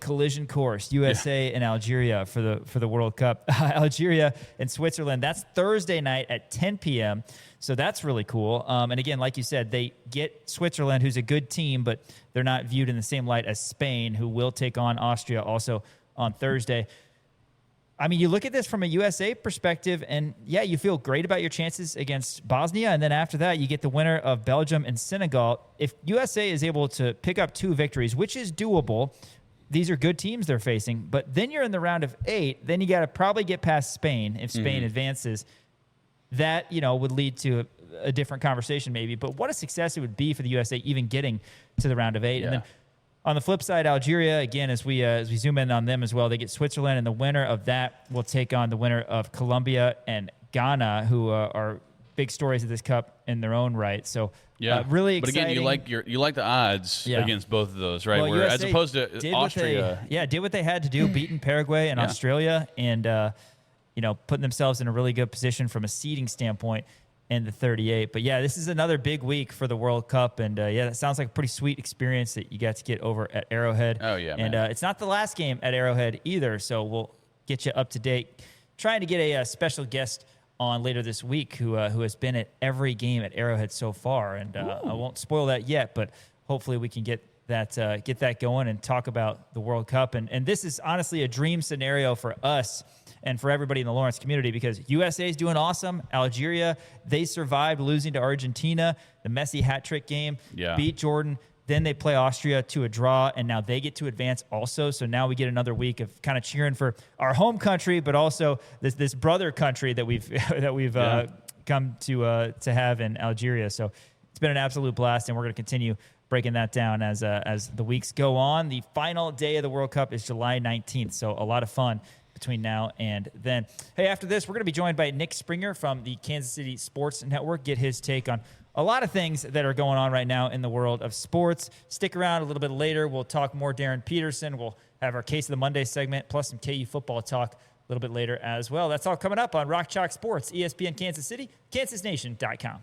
collision course, USA and Algeria for the World Cup. Algeria and Switzerland, that's Thursday night at 10 p.m., so that's really cool. And again, like you said, they get Switzerland, who's a good team, but they're not viewed in the same light as Spain, who will take on Austria also on Thursday. I mean, you look at this from a USA perspective, and yeah, you feel great about your chances against Bosnia, and then after that, you get the winner of Belgium and Senegal. If USA is able to pick up 2 victories, which is doable, these are good teams they're facing, but then you're in the round of 8, then you got to probably get past Spain if Spain advances. That, would lead to a different conversation maybe, but what a success it would be for the USA even getting to the round of 8. Yeah. And then on the flip side, Algeria, again, as we zoom in on them as well, they get Switzerland, and the winner of that will take on the winner of Colombia and Ghana, who are big stories of this cup in their own right. So really exciting. But again, you like the odds against both of those, right? Well, where, as opposed to Austria. Did what they had to do, beating Paraguay and Australia, and putting themselves in a really good position from a seeding standpoint in the 38. But yeah, this is another big week for the World Cup, and that sounds like a pretty sweet experience that you got to get over at Arrowhead. Oh yeah, and it's not the last game at Arrowhead either, so we'll get you up to date. Trying to get a special guest on later this week who has been at every game at Arrowhead so far, and I won't spoil that yet, but hopefully we can get that going and talk about the World Cup. And this is honestly a dream scenario for us and for everybody in the Lawrence community, because USA is doing awesome. Algeria, they survived losing to Argentina, the Messi hat trick game, beat Jordan. Then they play Austria to a draw, and now they get to advance also. So now we get another week of kind of cheering for our home country, but also this brother country that we've come to have in Algeria. So it's been an absolute blast, and we're going to continue breaking that down as the weeks go on. The final day of the World Cup is July 19th, so a lot of fun between now and then. Hey, after this, we're going to be joined by Nick Springer from the Kansas City Sports Network, get his take on a lot of things that are going on right now in the world of sports. Stick around a little bit later. We'll talk more Darryn Peterson. We'll have our Case of the Monday segment, plus some KU football talk a little bit later as well. That's all coming up on Rock Chalk Sports, ESPN Kansas City, kansasnation.com.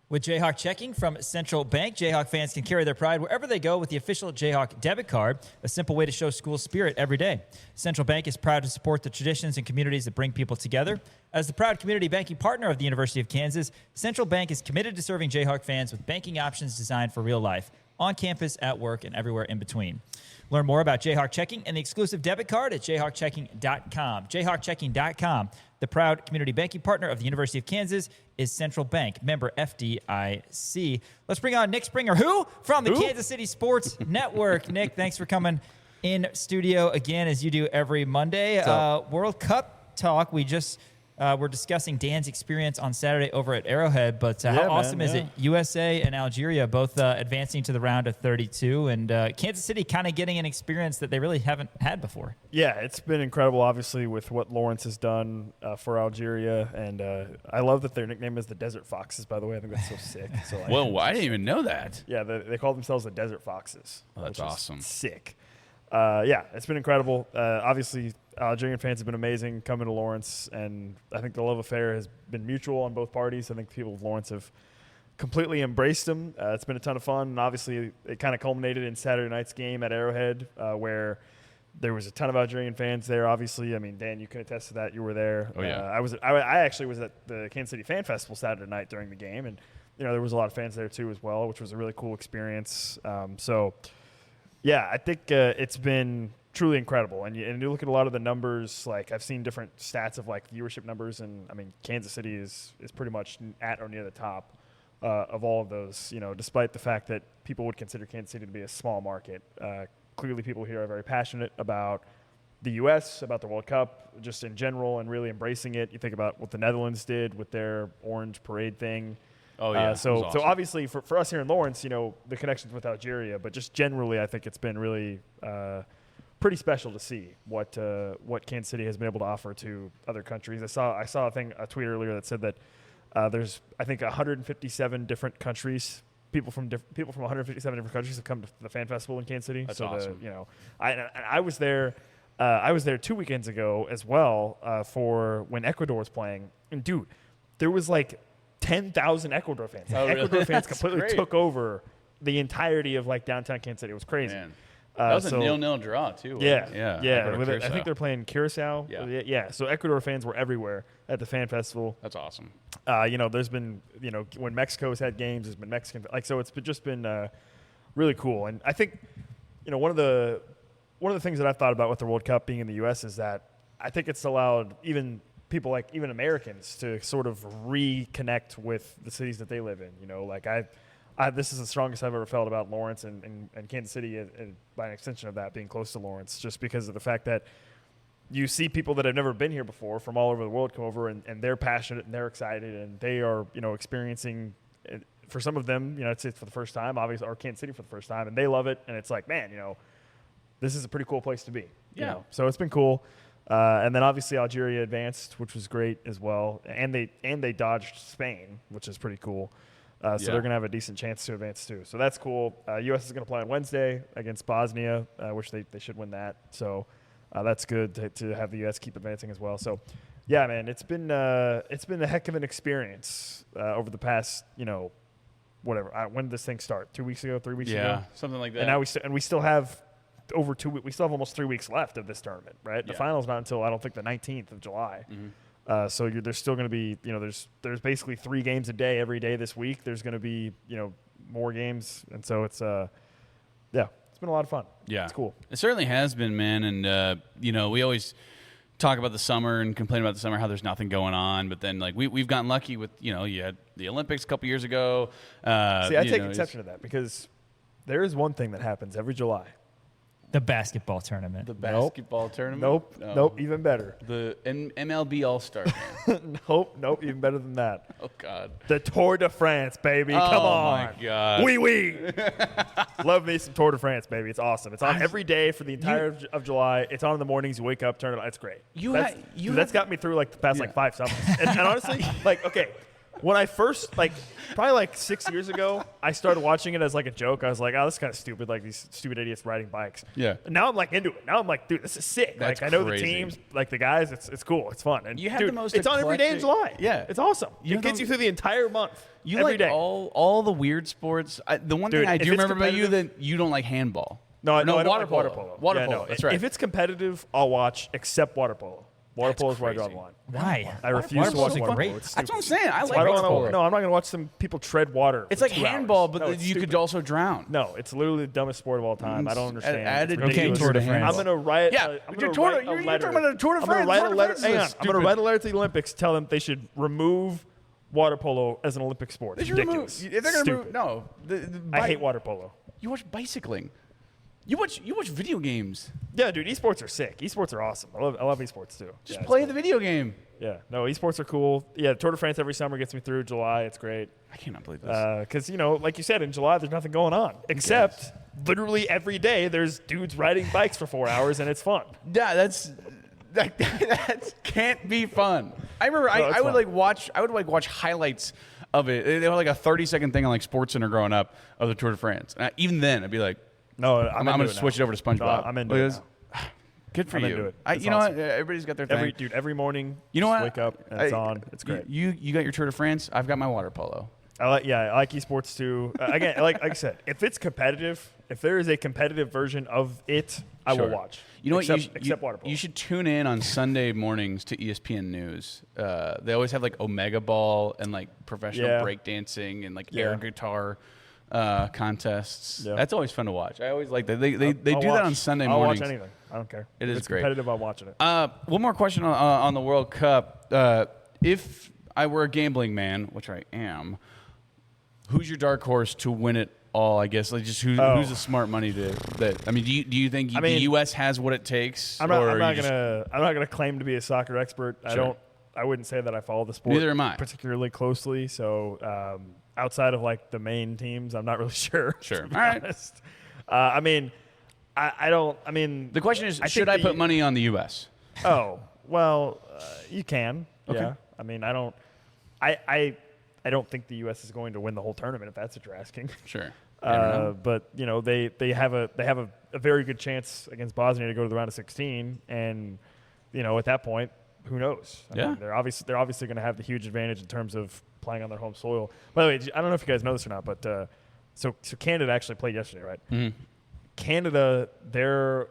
With Jayhawk Checking from Central Bank, Jayhawk fans can carry their pride wherever they go with the official Jayhawk debit card, a simple way to show school spirit every day. Central Bank is proud to support the traditions and communities that bring people together. As the proud community banking partner of the University of Kansas, Central Bank is committed to serving Jayhawk fans with banking options designed for real life, on campus, at work, and everywhere in between. Learn more about Jayhawk Checking and the exclusive debit card at jayhawkchecking.com. Jayhawkchecking.com. The proud community banking partner of the University of Kansas is Central Bank, member FDIC. Let's bring on Nick Springer, from the Kansas City Sports Network. Nick, thanks for coming in studio again, as you do every Monday. World Cup talk. We just were discussing Dan's experience on Saturday over at Arrowhead, but how awesome is it? USA and Algeria both advancing to the round of 32, and Kansas City kind of getting an experience that they really haven't had before. Yeah, it's been incredible, obviously, with what Lawrence has done for Algeria, and I love that their nickname is the Desert Foxes, by the way. I think that's so sick. So, well, I didn't even know that. Yeah, they call themselves the Desert Foxes. Oh, that's awesome. Sick. It's been incredible. Obviously, Algerian fans have been amazing coming to Lawrence, and I think the love affair has been mutual on both parties. I think the people of Lawrence have completely embraced them. It's been a ton of fun, and obviously it kind of culminated in Saturday night's game at Arrowhead, where there was a ton of Algerian fans there. Obviously, I mean, Dan, you can attest to that. You were there. Oh yeah. I actually was at the Kansas City Fan Festival Saturday night during the game, and there was a lot of fans there too as well, which was a really cool experience. I think it's been truly incredible. And you look at a lot of the numbers, like I've seen different stats of like viewership numbers, and I mean, Kansas City is pretty much at or near the top of all of those, despite the fact that people would consider Kansas City to be a small market. Clearly people here are very passionate about the U.S., about the World Cup, just in general, and really embracing it. You think about what the Netherlands did with their Orange Parade thing. Oh, yeah. So obviously for us here in Lawrence, the connections with Algeria, but just generally I think it's been really pretty special to see what Kansas City has been able to offer to other countries. I saw a tweet earlier that said that there's, I think, 157 different countries. People from 157 different countries have come to the fan festival in Kansas City. That's awesome. I was there. I was there 2 weekends ago as well for when Ecuador was playing. And, dude, there was like 10,000 Ecuador fans. Oh, really? Ecuador fans That's completely great. took over the entirety of like downtown Kansas City. It was crazy. Man. That was so- a 0-0 draw, too. Yeah, Ecuador, With it, I Curacao. think they're playing Curacao. Yeah. So Ecuador fans were everywhere at the fan festival. That's awesome. There's been, when Mexico's had games, there's been Mexican, so it's just been really cool. And I think, one of the things that I've thought about with the World Cup being in the U.S. is that I think it's allowed even people like even Americans to sort of reconnect with the cities that they live in. This is the strongest I've ever felt about Lawrence and Kansas City, and by an extension of that, being close to Lawrence, just because of the fact that you see people that have never been here before from all over the world come over, and they're passionate and they're excited, and they are, experiencing it. For some of them, it's for the first time, obviously, or Kansas City for the first time, and they love it, and it's like, man, this is a pretty cool place to be. Yeah. So it's been cool. And then obviously Algeria advanced, which was great as well, and they dodged Spain, which is pretty cool. So they're going to have a decent chance to advance too. So that's cool. U.S. is going to play on Wednesday against Bosnia, which they should win that. So that's good to have the U.S. keep advancing as well. So, yeah, man, it's been a heck of an experience over the past, whatever. When did this thing start? 2 weeks ago, 3 weeks ago? Yeah, something like that. And now we still have over 2 weeks. We still have almost 3 weeks left of this tournament, right? The final's not until, I don't think, the 19th of July. Mm-hmm. So there's still going to be, there's basically 3 games a day every day this week. There's going to be, more games. And so it's, it's been a lot of fun. Yeah. It's cool. It certainly has been, man. And, we always talk about the summer and complain about the summer, how there's nothing going on. But then, like, we've gotten lucky with, you had the Olympics a couple years ago. See, I take exception to that because there is one thing that happens every July. The basketball tournament. The basketball tournament? Nope, even better. The MLB All-Star game. Nope, even better than that. Oh, God. The Tour de France, baby. Come on. Oh, my God. Oui. Love me some Tour de France, baby. It's awesome. It's on every day for the entire of July. It's on in the mornings. You wake up, turn it on. It's great. That's got me through, like, the past, 5 summers. And honestly, okay, when I first, probably 6 years ago, I started watching it as a joke. I was like, oh, this is kind of stupid, these stupid idiots riding bikes. Yeah. And now I'm into it. Now I'm like, dude, this is sick. That's I know crazy. the teams, the guys. It's cool. It's fun. And You have dude, the most it's on every day in July. Yeah. It's awesome. It gets you through the entire month. You every like day. all the weird sports. The one Dude, thing I do if it's remember about you competitive- that you don't like handball. No, I don't water like water polo. polo. Water Yeah, polo. no. That's right. If it's competitive, I'll watch, except water polo. Water polo is where I draw the crazy. line. Why? I refuse Water to watch polo's water great. polo. It's That's what I'm stupid. saying. I like I don't water wanna- polo. No, I'm not going to watch some people tread water. It's for like 2 handball, hours. but No, it's you could stupid. also drown. No, it's literally the dumbest sport of all time. I don't understand. Added It's ridiculous. Tour de France. I'm going to write. Yeah, I'm you're going talking to write a letter. about a Tour de I'm going to France. write a Tour de letter. France Hang is on. I'm going to stupid. write a letter to the Olympics. Tell them they should remove water polo as an Olympic sport. It's ridiculous. If they're gonna Stupid. no, I hate water polo. You watch bicycling. You watch video games. Yeah, dude, esports are sick. Esports are awesome. I love esports too. Just Yeah, play it's the cool. video game. Yeah, no, esports are cool. Yeah, Tour de France every summer gets me through July. It's great. I cannot believe this. Because, like you said, in July, there's nothing going on. Except literally every day, there's dudes riding bikes for 4 hours, and it's fun. Yeah, that can't be fun. I remember No, it's I would fun. watch highlights of it. They were like a 30-second thing on like SportsCenter growing up of the Tour de France. And even then, I'd be like, No, I'm going to switch it over to SpongeBob. No, I'm into it now. Good for I'm you. into it. You It's know awesome. what? Everybo's got their thing. Every morning, You know just what? wake up, and it's on. It's great. You got your Tour de France. I've got my water polo. I like esports too. Again, like I said, if it's competitive, if there is a competitive version of it, I will Sure. watch. You know except, what? Except water polo. You should tune in on Sunday mornings to ESPN News. They always have like Omega Ball and like professional Yeah. breakdancing and like Yeah. air guitar contests. Yeah. That's always fun to watch. I always like that. They I'll do that watch. on Sunday I'll mornings. watch anything. I don't care. It If is it's great. competitive, I'm watching it. One more question on the World Cup. If I were a gambling man, which I am, who's your dark horse to win it all? I guess like just who's the smart money to that? I mean, do you think the U.S. has what it takes? I'm not gonna claim to be a soccer expert. Sure. I wouldn't say that I follow the sport Neither am I. particularly closely. So outside of like the main teams, I'm not really sure. Sure. To be All right. honest. I mean, I don't. I mean, The question is, I should think I put money on the U.S.? Oh well, you can. Okay. Yeah. I mean, I don't. I don't think the U.S. is going to win the whole tournament if that's what you're asking. Sure. But they have a very good chance against Bosnia to go to the round of 16, and at that point, who knows? I mean, they're obviously going to have the huge advantage in terms of playing on their home soil. By the way, I don't know if you guys know this or not, but so Canada actually played yesterday, right? Mm-hmm. Canada, their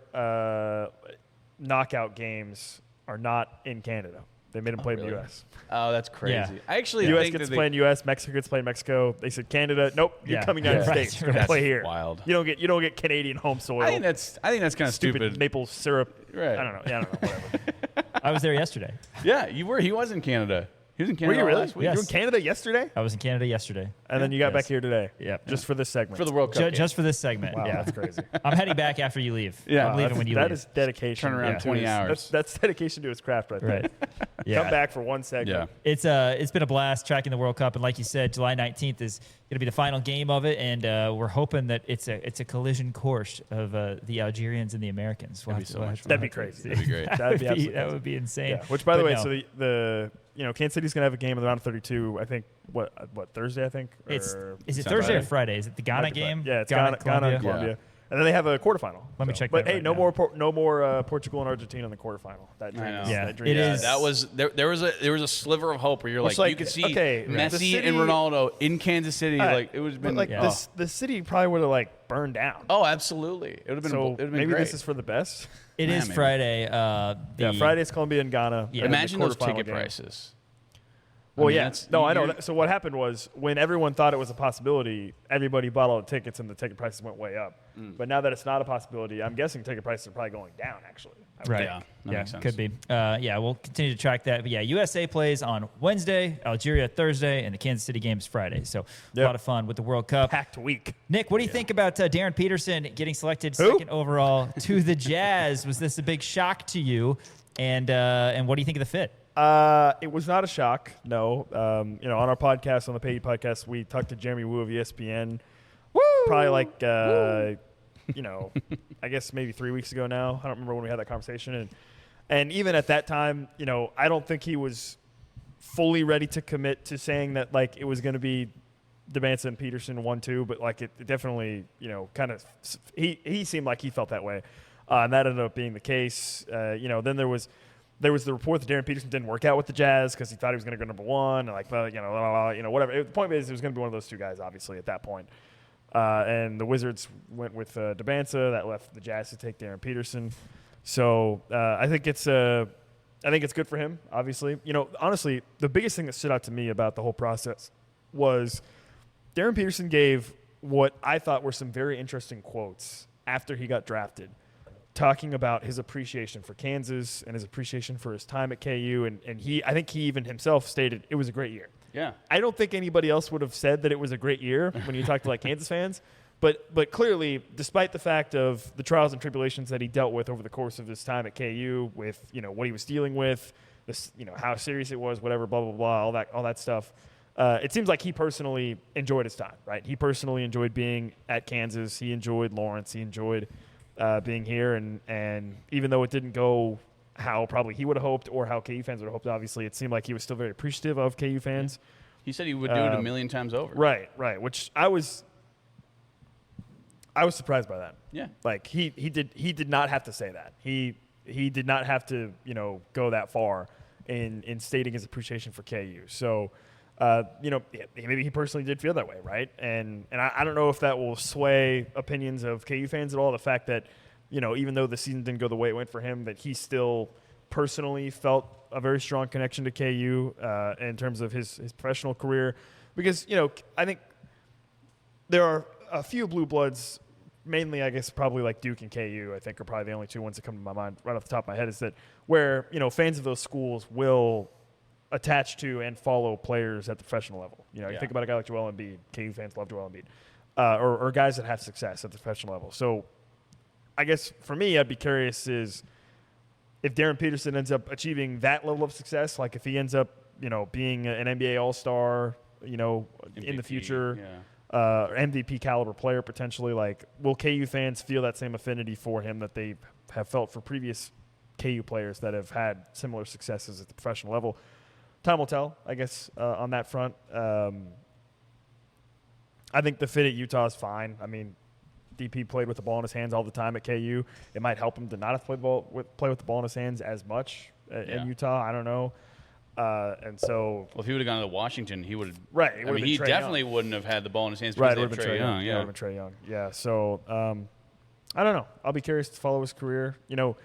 knockout games are not in Canada. They made them play in the U.S. Oh, that's crazy. Yeah. I actually U.S. think gets to play in U.S., Mexico gets to play in Mexico. They said Canada, nope, you're coming down to the States. You're gonna play here. Wild. You don't get Canadian home soil. I think that's kind of stupid. Maple syrup. Right. I don't know. Whatever. I was there yesterday. Yeah, you were. He was in Canada. He was in Canada. Were you really? last week. You were in Canada yesterday? I was in Canada yesterday. And then you got back here today. Yeah. Just for this segment. For the World Cup. Just for this segment. Wow, yeah. that's crazy. I'm heading back after you leave. Yeah. I'm leaving when you leave. That is dedication. Turn around 20 hours. That's dedication to his craft right there. Right. Yeah. Come back for one segment. Yeah. It's been a blast tracking the World Cup, and like you said, July 19th is going to be the final game of it, and we're hoping that it's a collision course of the Algerians and the Americans. That'd be so much fun. That'd be crazy. That'd be great. That would be insane. Yeah. Which, by the way, no. so the Kansas City's gonna have a game in the round of 32. I think what Thursday? I think. Is it Sounds Thursday or right. Friday? Is it the Ghana game? Yeah, it's Ghana and Colombia. Yeah. And then they have a quarterfinal. Let me check But that hey, right no now. more Portugal and Argentina in the quarterfinal. That dream know. is, Yeah, that dream it is. is. That was there was a sliver of hope where you're Which, like you could see okay, the Messi city- and Ronaldo in Kansas City. Like it would have been the city probably would have burned down. Oh, absolutely. It would have been. So it would have been maybe great. this is for the best. It is maybe. Friday. Friday's Colombia and Ghana. Yeah. Imagine the those quarterfinal ticket game. prices. Well, I mean, yeah. that's- No, I know. you're- So what happened was when everyone thought it was a possibility, everybody bought all the tickets and the ticket prices went way up. But now that it's not a possibility, I'm guessing ticket prices are probably going down, actually. I would Right. think. Yeah, that makes sense. Could be. We'll continue to track that. But yeah, USA plays on Wednesday, Algeria Thursday, and the Kansas City games Friday. So a lot of fun with the World Cup. Packed week. Nick, what do you think about Darryn Peterson getting selected Who? second overall to the Jazz? Was this a big shock to you? And what do you think of the fit? It was not a shock, no. On our podcast, on the Payton podcast, we talked to Jeremy Wu of ESPN. Woo! Probably like, I guess maybe 3 weeks ago now. I don't remember when we had that conversation. And even at that time, I don't think he was fully ready to commit to saying that, like, it was going to be Debanza and Peterson 1-2, but, like, it definitely, kind of – he seemed like he felt that way. And that ended up being the case. Then there was the report that Darryn Peterson didn't work out with the Jazz because he thought he was going to go number one. And whatever. The point is, it was going to be one of those two guys, obviously, at that point. And the Wizards went with Debanza. That left the Jazz to take Darryn Peterson. So I think it's good for him, obviously. Honestly, the biggest thing that stood out to me about the whole process was Darryn Peterson gave what I thought were some very interesting quotes after he got drafted, talking about his appreciation for Kansas and his appreciation for his time at KU. And I think he even himself stated it was a great year. Yeah. I don't think anybody else would have said that it was a great year when you talk to Kansas fans. But clearly, despite the fact of the trials and tribulations that he dealt with over the course of his time at KU with, what he was dealing with, this, how serious it was, whatever, blah, blah, blah, all that stuff. It seems like he personally enjoyed his time, right? He personally enjoyed being at Kansas. He enjoyed Lawrence. He enjoyed being here, and even though it didn't go how probably he would have hoped or how KU fans would have hoped, obviously, it seemed like he was still very appreciative of KU fans. He said he would do it a million times over. Right, which I was surprised by that. Yeah. Like he did not have to say that. He did not have to, go that far in stating his appreciation for KU. So maybe he personally did feel that way, right? And I don't know if that will sway opinions of KU fans at all. The fact that, even though the season didn't go the way it went for him, that he still personally felt a very strong connection to KU in terms of his professional career. Because, I think there are a few blue bloods, mainly I guess probably like Duke and KU, I think are probably the only two ones that come to my mind right off the top of my head, is that where, fans of those schools will attach to and follow players at the professional level. You think about a guy like Joel Embiid. KU fans love Joel Embiid. Or guys that have success at the professional level. So I guess for me, I'd be curious is if Darryn Peterson ends up achieving that level of success, like if he ends up, being an NBA All-Star, MVP, in the future, yeah. MVP caliber player potentially, like will KU fans feel that same affinity for him that they have felt for previous KU players that have had similar successes at the professional level? Time will tell, I guess, on that front. I think the fit at Utah is fine. I mean, DP played with the ball in his hands all the time at KU. It might help him to not have to play with the ball in his hands as much in Utah. I don't know. And so, well, if he would have gone to Washington, he would have. Right. I mean, he definitely wouldn't have had the ball in his hands. Right. It would have been Trae Young. Yeah. It would have been Trae Young. Yeah. So, I don't know. I'll be curious to follow his career. You know,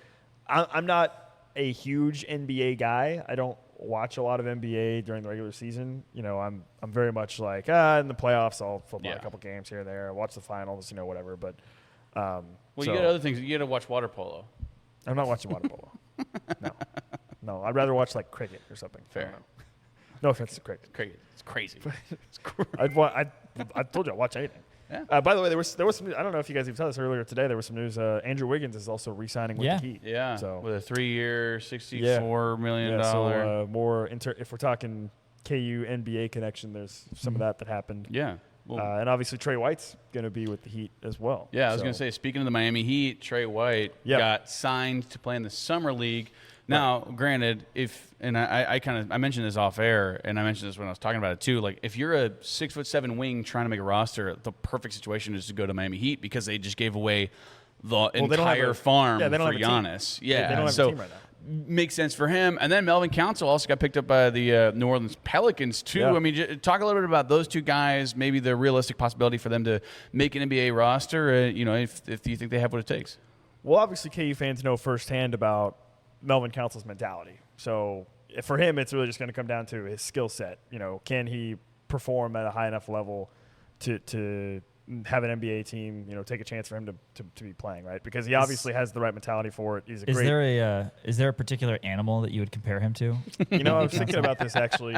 I'm not a huge NBA guy. I don't watch a lot of NBA during the regular season. You know, I'm very much like, in the playoffs, I'll flip on a couple games here and there, watch the finals, you know, whatever. But, well, you got other things. You got to watch water polo. I'm not watching water polo. No, I'd rather watch like cricket or something. Fair. No offense to cricket. Cricket, it's crazy. I told you I'd watch anything. Yeah. By the way, there was some. I don't know if you guys even saw this earlier today. There was some news. Andrew Wiggins is also re-signing with the Heat. Yeah. So with a 3-year, $64 million. So more if we're talking KU NBA connection, there's some of that happened. Yeah. Well, and obviously Trey White's going to be with the Heat as well. Yeah, I was going to say, speaking of the Miami Heat, Trey White got signed to play in the Summer League. Now, granted, I mentioned this off air, and I mentioned this when I was talking about it too. Like, if you're a 6'7" wing trying to make a roster, the perfect situation is to go to Miami Heat because they just gave away the entire farm for Giannis. Yeah, they don't have a team right now. Makes sense for him. And then Melvin Council also got picked up by the New Orleans Pelicans too. Yeah. I mean, talk a little bit about those two guys. Maybe the realistic possibility for them to make an NBA roster. If you think they have what it takes. Well, obviously, KU fans know firsthand about Melvin Council's mentality. So for him, it's really just going to come down to his skill set. You know, can he perform at a high enough level to have an NBA team, you know, take a chance for him to be playing, right? Because he obviously has the right mentality for it. He's a great. Is there a particular animal that you would compare him to? You know, I was thinking about this actually.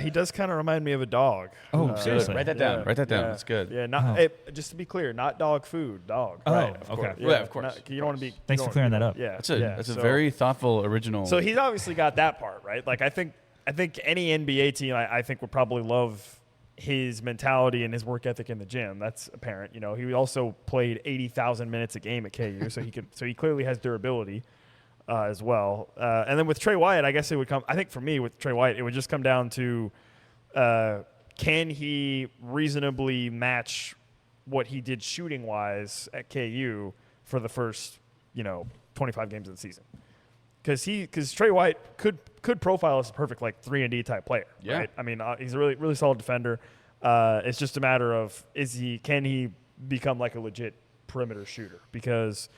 He does kind of remind me of a dog. Oh, seriously? Write that down. Write that down. That's good. Yeah, just to be clear, not dog food, dog. Oh, right, okay. Course. Yeah, of course. You don't want to be. Thanks for clearing that up. Yeah, that's a very thoughtful, original. So he's obviously got that part right. Like I think any NBA team, I think would probably love his mentality and his work ethic in the gym. That's apparent. You know, he also played 80,000 minutes a game at KU, so he clearly has durability as well. And then with Trey White, I guess it would come. I think for me with Trey White, it would just come down to can he reasonably match what he did shooting wise at KU for the first 25 games of the season. Because Trey White could profile as a perfect 3-and-D type player. Yeah. Right? I mean, he's a really really solid defender. It's just a matter of can he become a legit perimeter shooter? Because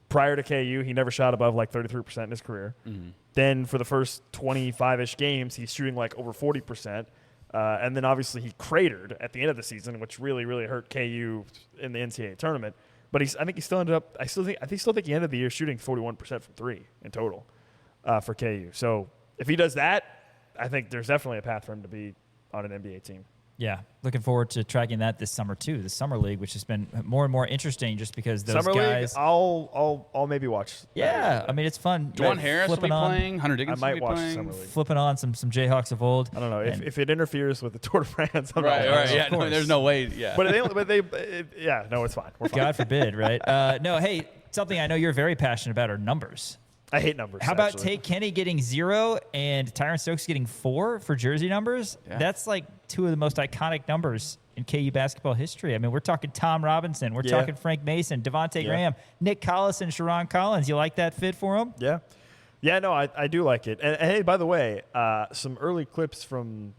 prior to KU, he never shot above 33% in his career. Mm-hmm. Then for the first 25-ish games, he's shooting over 40%. And then obviously he cratered at the end of the season, which really really hurt KU in the NCAA tournament. But I think he still ended up. I still think he ended the year shooting 41% from three in total for KU. So if he does that, I think there's definitely a path for him to be on an NBA team. Yeah, looking forward to tracking that this summer too. The summer league, which has been more and more interesting, just because those summer guys. League, I'll maybe watch. Yeah, I mean it's fun. Juwan Harris will be playing. Hunter Dickinson I might will be watch playing. summer league. Flipping on some Jayhawks of old. I don't know if it interferes with the Tour de France. I'm right. Yeah, no, there's no way. Yeah, but it's fine. We're fine. God forbid, right? No, hey, something I know you're very passionate about are numbers. I hate numbers. How about Tate Kenny getting 0 and Tyron Stokes getting 4 for jersey numbers? Yeah. That's two of the most iconic numbers in KU basketball history. I mean, we're talking Tom Robinson. We're talking Frank Mason, Devontae Graham, Nick Collison, Sharon Collins. You like that fit for him? Yeah. Yeah, no, I do like it. And hey, by the way, some early clips from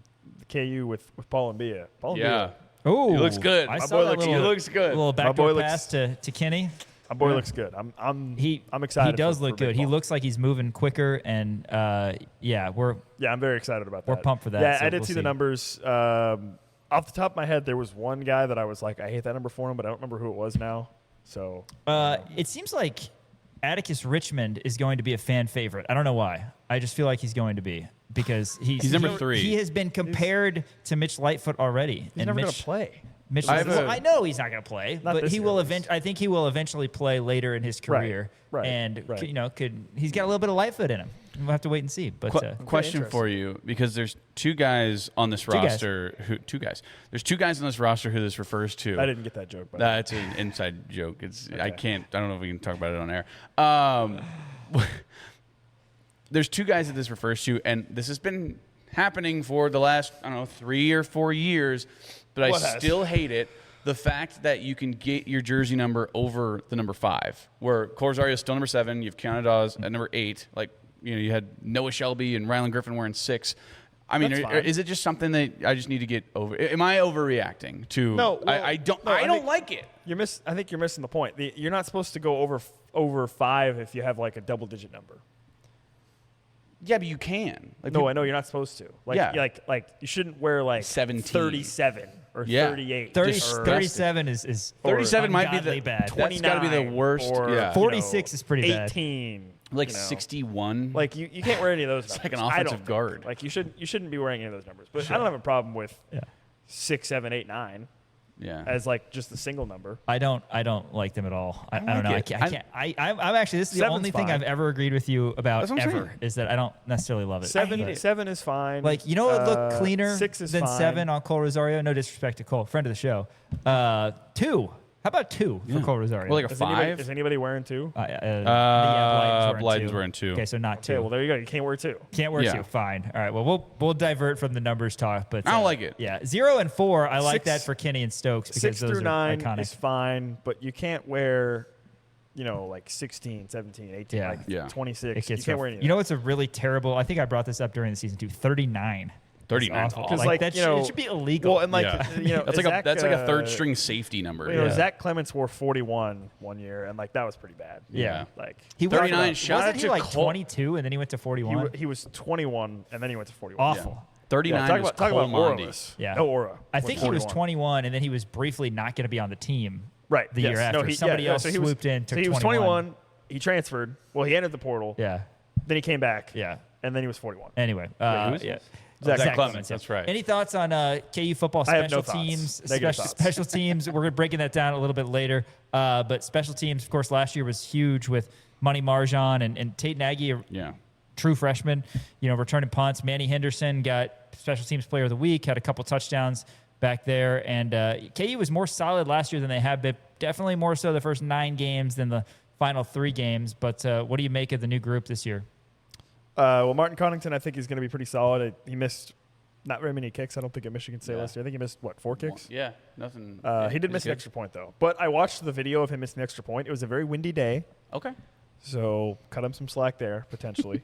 KU with Paul Mbia. Oh, he looks good. I saw that he looks good. Little backdoor pass to Kenny. My boy looks good. I'm excited. He does look good. He looks like he's moving quicker, and I'm very excited about that. We're pumped for that. Yeah, so I did see the numbers. Off the top of my head, there was one guy that I was like, I hate that number for him, but I don't remember who it was now. So it seems like Atticus Richmond is going to be a fan favorite. I don't know why. I just feel like he's going to be because he's number 3. He has been compared to Mitch Lightfoot already. He's never going to play. I know he's not going to play, but he will. I think he will eventually play later in his career, right. He's got a little bit of Lightfoot in him. We'll have to wait and see. But question for you, because there's two guys on this roster. There's two guys on this roster who this refers to. I didn't get that joke. That's an inside joke. Okay. I don't know if we can talk about it on air. There's two guys that this refers to, and this has been happening for the last, 3 or 4 years, but I still hate it. The fact that you can get your jersey number over the number 5, where Cole Rosario is still number 7, you have Keanu Dawes at number 8, like, you had Noah Shelby and Rylan Griffin wearing 6. I mean, is it just something that I just need to get over? Am I overreacting to? No, I don't like it. I think you're missing the point. You're not supposed to go over 5 if you have like a double-digit number. Yeah, but you can. Like, no, I know you're not supposed to. Like you shouldn't wear like 17, 37 or 38. 37 is 37 might be the bad. That's got to be the worst. Or, 46 is pretty 18, bad. 18. Like 61. Like you can't wear any of those numbers. It's like an offensive guard. Like you shouldn't be wearing any of those numbers. But I don't have a problem with 6, 7, 8, 9. Yeah. As like just a single number. I don't like them at all. I don't know. Like I can't. I'm actually, this is the only thing I've ever agreed with you about ever, is that I don't necessarally love it. 7 is fine. Like, you know what would look cleaner 6 is than fine. 7 on Cole Rosario? No disrespect to Cole, friend of the show. 2. How about 2 for Cole Rosario? Well, like a 5? Is anybody wearing 2? Blyden's wearing 2. Okay, so not 2. Okay, well there you go. You can't wear 2. Can't wear 2. Fine. All right. Well, we'll divert from the numbers talk, but I don't like it. Yeah, 0 and 4. I like 6 that for Kenny and Stokes because 6 those through 9 are iconic. is fine, but you can't wear, like 16, 17, 18, 26. You can't wear any. You know what's a really terrible? I think I brought this up during the season too. 39. 39. Because that it should be illegal. Well, and that's like a third string safety number. Zach Clements wore 41 one year, and like that was pretty bad. Yeah. Like he 39 shots. Wasn't he like 22 and then he went to 41? He was 21 and then he went to 41. Awful. Yeah. 39 was talk about Monty. auraless. Yeah. No aura. I think he was 21 and then he was briefly not going to be on the team. Right. The year after. Somebody else swooped in, took 21. He was 21. He transferred. Well, he entered the portal. Yeah. Then he came back. Yeah. And then he was 41. Anyway. Zach Clements. That's right. Any thoughts on KU football special teams? Special teams. We're breaking that down a little bit later. But special teams, of course, last year was huge with Money Marjan and Tate Nagy, true freshman, returning punts. Manny Henderson got special teams player of the week, had a couple touchdowns back there. And KU was more solid last year than they have been. Definitely more so the first 9 games than the final 3 games. But what do you make of the new group this year? Well, Martin Connaughton, I think, is going to be pretty solid. He missed not very many kicks, I don't think, at Michigan State last year. I think he missed, 4 kicks? Yeah, nothing. He did miss an extra point, though. But I watched the video of him missing an extra point. It was a very windy day. Okay. So cut him some slack there, potentially.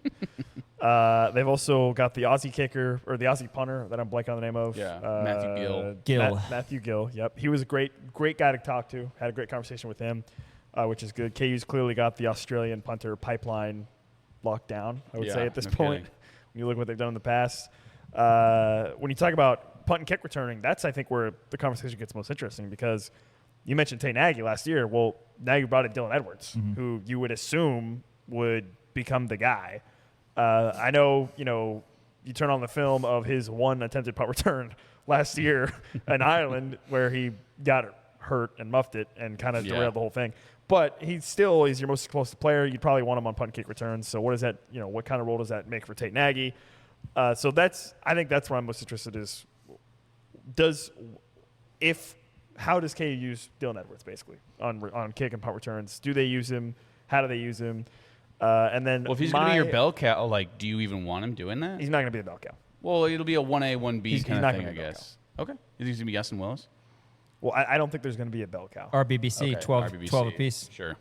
They've also got the Aussie kicker, or the Aussie punter, that I'm blanking on the name of. Yeah, Matthew Gill. Matthew Gill, yep. He was a great guy to talk to. Had a great conversation with him, which is good. KU's clearly got the Australian punter pipeline locked down, I would say, at this point. Kidding. When you look at what they've done in the past. When you talk about punt and kick returning, that's, I think, where the conversation gets most interesting, because you mentioned Tate Nagy last year. Well, now you brought in Dylan Edwards, who you would assume would become the guy. I know, you turn on the film of his one attempted punt return last year in Ireland where he got hurt and muffed it and kind of derailed the whole thing. But he still is your most explosive player. You'd probably want him on punt and kick returns. So what does that, what kind of role does that make for Tate Nagy? So I think that's where I'm most interested is how does KU use Dylan Edwards basically on kick and punt returns? Do they use him? How do they use him? And then, if he's going to be your bell cow, do you even want him doing that? He's not going to be the bell cow. Well, it'll be a 1A, 1B kind of thing, I guess. Okay. Is he going to be Yassin Willis? Well, I don't think there's going to be a bell cow. RBBC, Okay, 12 RBBC. apiece. Sure.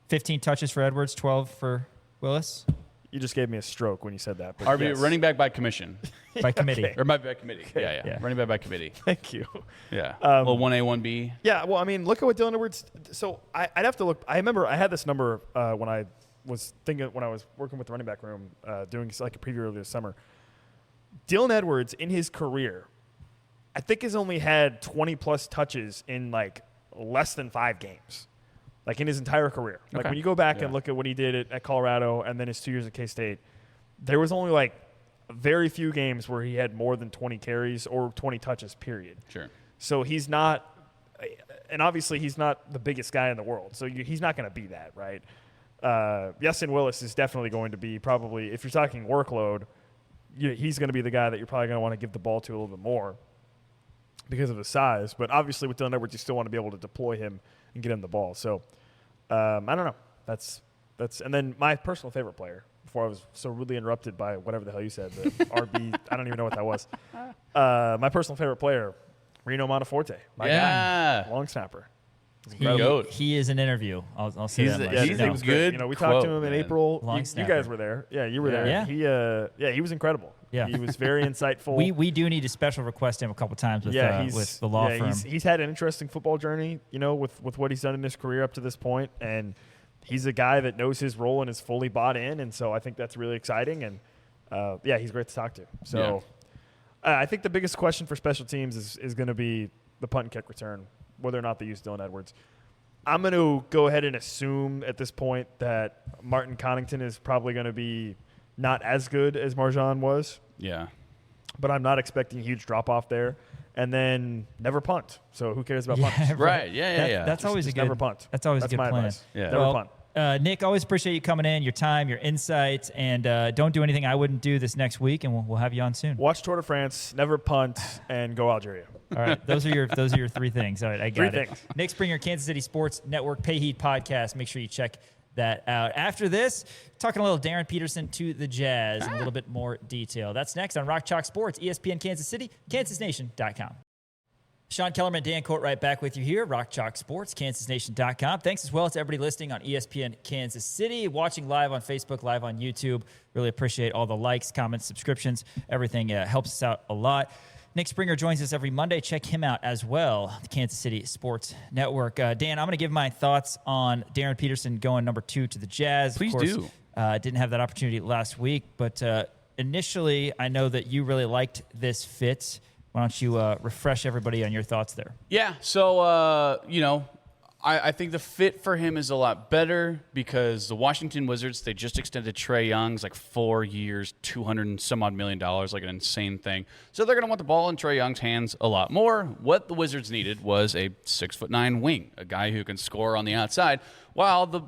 15 touches for Edwards, 12 for Willis. You just gave me a stroke when you said that. But RB yes. running back by commission. By committee. Okay. Or by committee. Okay. Yeah. Running back by committee. Thank you. Yeah. Well, 1A, 1B. Yeah, well, I mean, look at what Dylan Edwards. So I'd have to look. I remember I had this number when I was working with the running back room, doing like a preview earlier this summer. Dylan Edwards in his career, I think, has only had 20+ touches in like less than 5 games, like in his entire career. Like when you go back and look at what he did at Colorado and then his 2 years at K-State, there was only like very few games where he had more than 20 carries or 20 touches, period. Sure. So he's not, and obviously he's not the biggest guy in the world, so he's not going to be that, right? Yassin Willis is definitely going to be probably, if you're talking workload, he's going to be the guy that you're probably going to want to give the ball to a little bit more because of his size. But obviously with Dylan Edwards, you still want to be able to deploy him and get him the ball. So I don't know. That's and then my personal favorite player before I was so rudely interrupted by whatever the hell you said. The RB, I don't even know what that was. My personal favorite player, Reno Monteforte, my guy, long snapper. He is an interview. I'll say that much. He's a good. You know, we talked to him in April. You guys were there. Yeah, you were there. Yeah. He was incredible. Yeah. He was very insightful. We do need to special request him a couple times with the law firm. He's had an interesting football journey, you know, with what he's done in his career up to this point, and he's a guy that knows his role and is fully bought in, and so I think that's really exciting. And he's great to talk to. So I think the biggest question for special teams is going to be the punt and kick return, whether or not they use Dylan Edwards. I'm going to go ahead and assume at this point that Martin Connaughton is probably going to be not as good as Marjan was. Yeah. But I'm not expecting a huge drop-off there. And then never punt. So who cares about punts? Right. Yeah. That's always a good never punt. That's always a good my plan. Advice. Yeah. Never punt. Nick, always appreciate you coming in, your time, your insights, and don't do anything I wouldn't do this next week, and we'll have you on soon. Watch Tour de France, never punt, and go Algeria. All right, those are your 3 things. All right, I got it. Things. Nick Springer, Kansas City Sports Network Pay Heat podcast. Make sure you check that out. After this, talking a little Darryn Peterson to the Jazz in a little bit more detail. That's next on Rock Chalk Sports, ESPN Kansas City, kansasnation.com. Sean Kellerman, Dan Courtwright back with you here, Rock Chalk Sports, kansasnation.com. Thanks as well to everybody listening on ESPN Kansas City, watching live on Facebook, live on YouTube. Really appreciate all the likes, comments, subscriptions. Everything helps us out a lot. Nick Springer joins us every Monday. Check him out as well, the Kansas City Sports Network. Dan, I'm going to give my thoughts on Darryn Peterson going number 2 to the Jazz. Please of course, do. Didn't have that opportunity last week, but initially I know that you really liked this fit. Why don't you refresh everybody on your thoughts there? Yeah. So, I think the fit for him is a lot better because the Washington Wizards, they just extended Trae Young's like 4 years, $200 and some odd million, like an insane thing. So they're going to want the ball in Trae Young's hands a lot more. What the Wizards needed was a 6'9" wing, a guy who can score on the outside, while the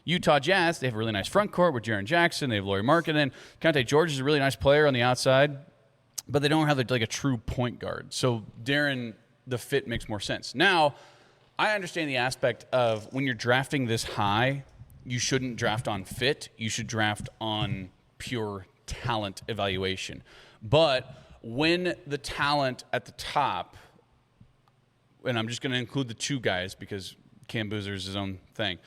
Utah Jazz, they have a really nice front court with Jaren Jackson. They have Lauri Markkanen. Kente George is a really nice player on the outside, but they don't have like a true point guard. So Darryn, the fit makes more sense. Now, I understand the aspect of when you're drafting this high, you shouldn't draft on fit. You should draft on pure talent evaluation. But when the talent at the top, and I'm just going to include the 2 guys because Cam Boozer's his own thing.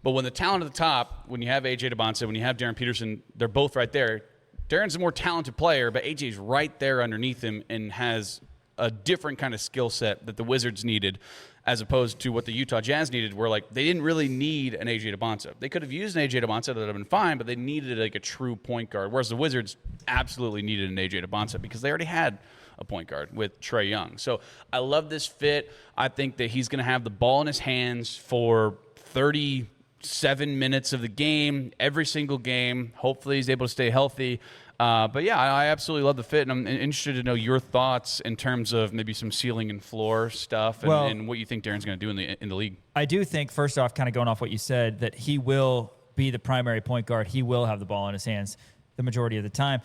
But when the talent at the top, when you have A.J. Debonsa, when you have Darryn Peterson, they're both right there. Darren's a more talented player, but AJ's right there underneath him and has a different kind of skill set that the Wizards needed as opposed to what the Utah Jazz needed, where like they didn't really need an A.J. Debonsa. They could have used an A.J. Debonsa, that would have been fine, but they needed like a true point guard, whereas the Wizards absolutely needed an A.J. Debonsa because they already had a point guard with Trae Young. So I love this fit. I think that he's going to have the ball in his hands for 37 minutes of the game, every single game. Hopefully he's able to stay healthy. But yeah, I absolutely love the fit, and I'm interested to know your thoughts in terms of maybe some ceiling and floor stuff, and what you think Darren's going to do in the league. I do think, first off, kind of going off what you said, that he will be the primary point guard. He will have the ball in his hands the majority of the time.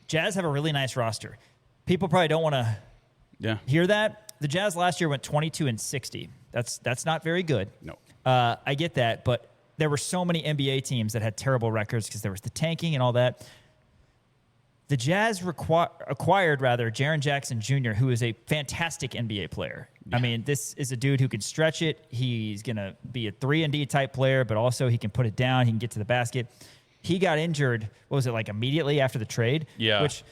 Jazz have a really nice roster. People probably don't want to hear that. The Jazz last year went 22-60. That's not very good. No, I get that, but there were so many NBA teams that had terrible records because there was the tanking and all that. The Jazz acquired Jaren Jackson Jr., who is a fantastic NBA player. Yeah. I mean, this is a dude who can stretch it. He's going to be a 3-and-D type player, but also he can put it down. He can get to the basket. He got injured, what was it, like immediately after the trade? Yeah. Which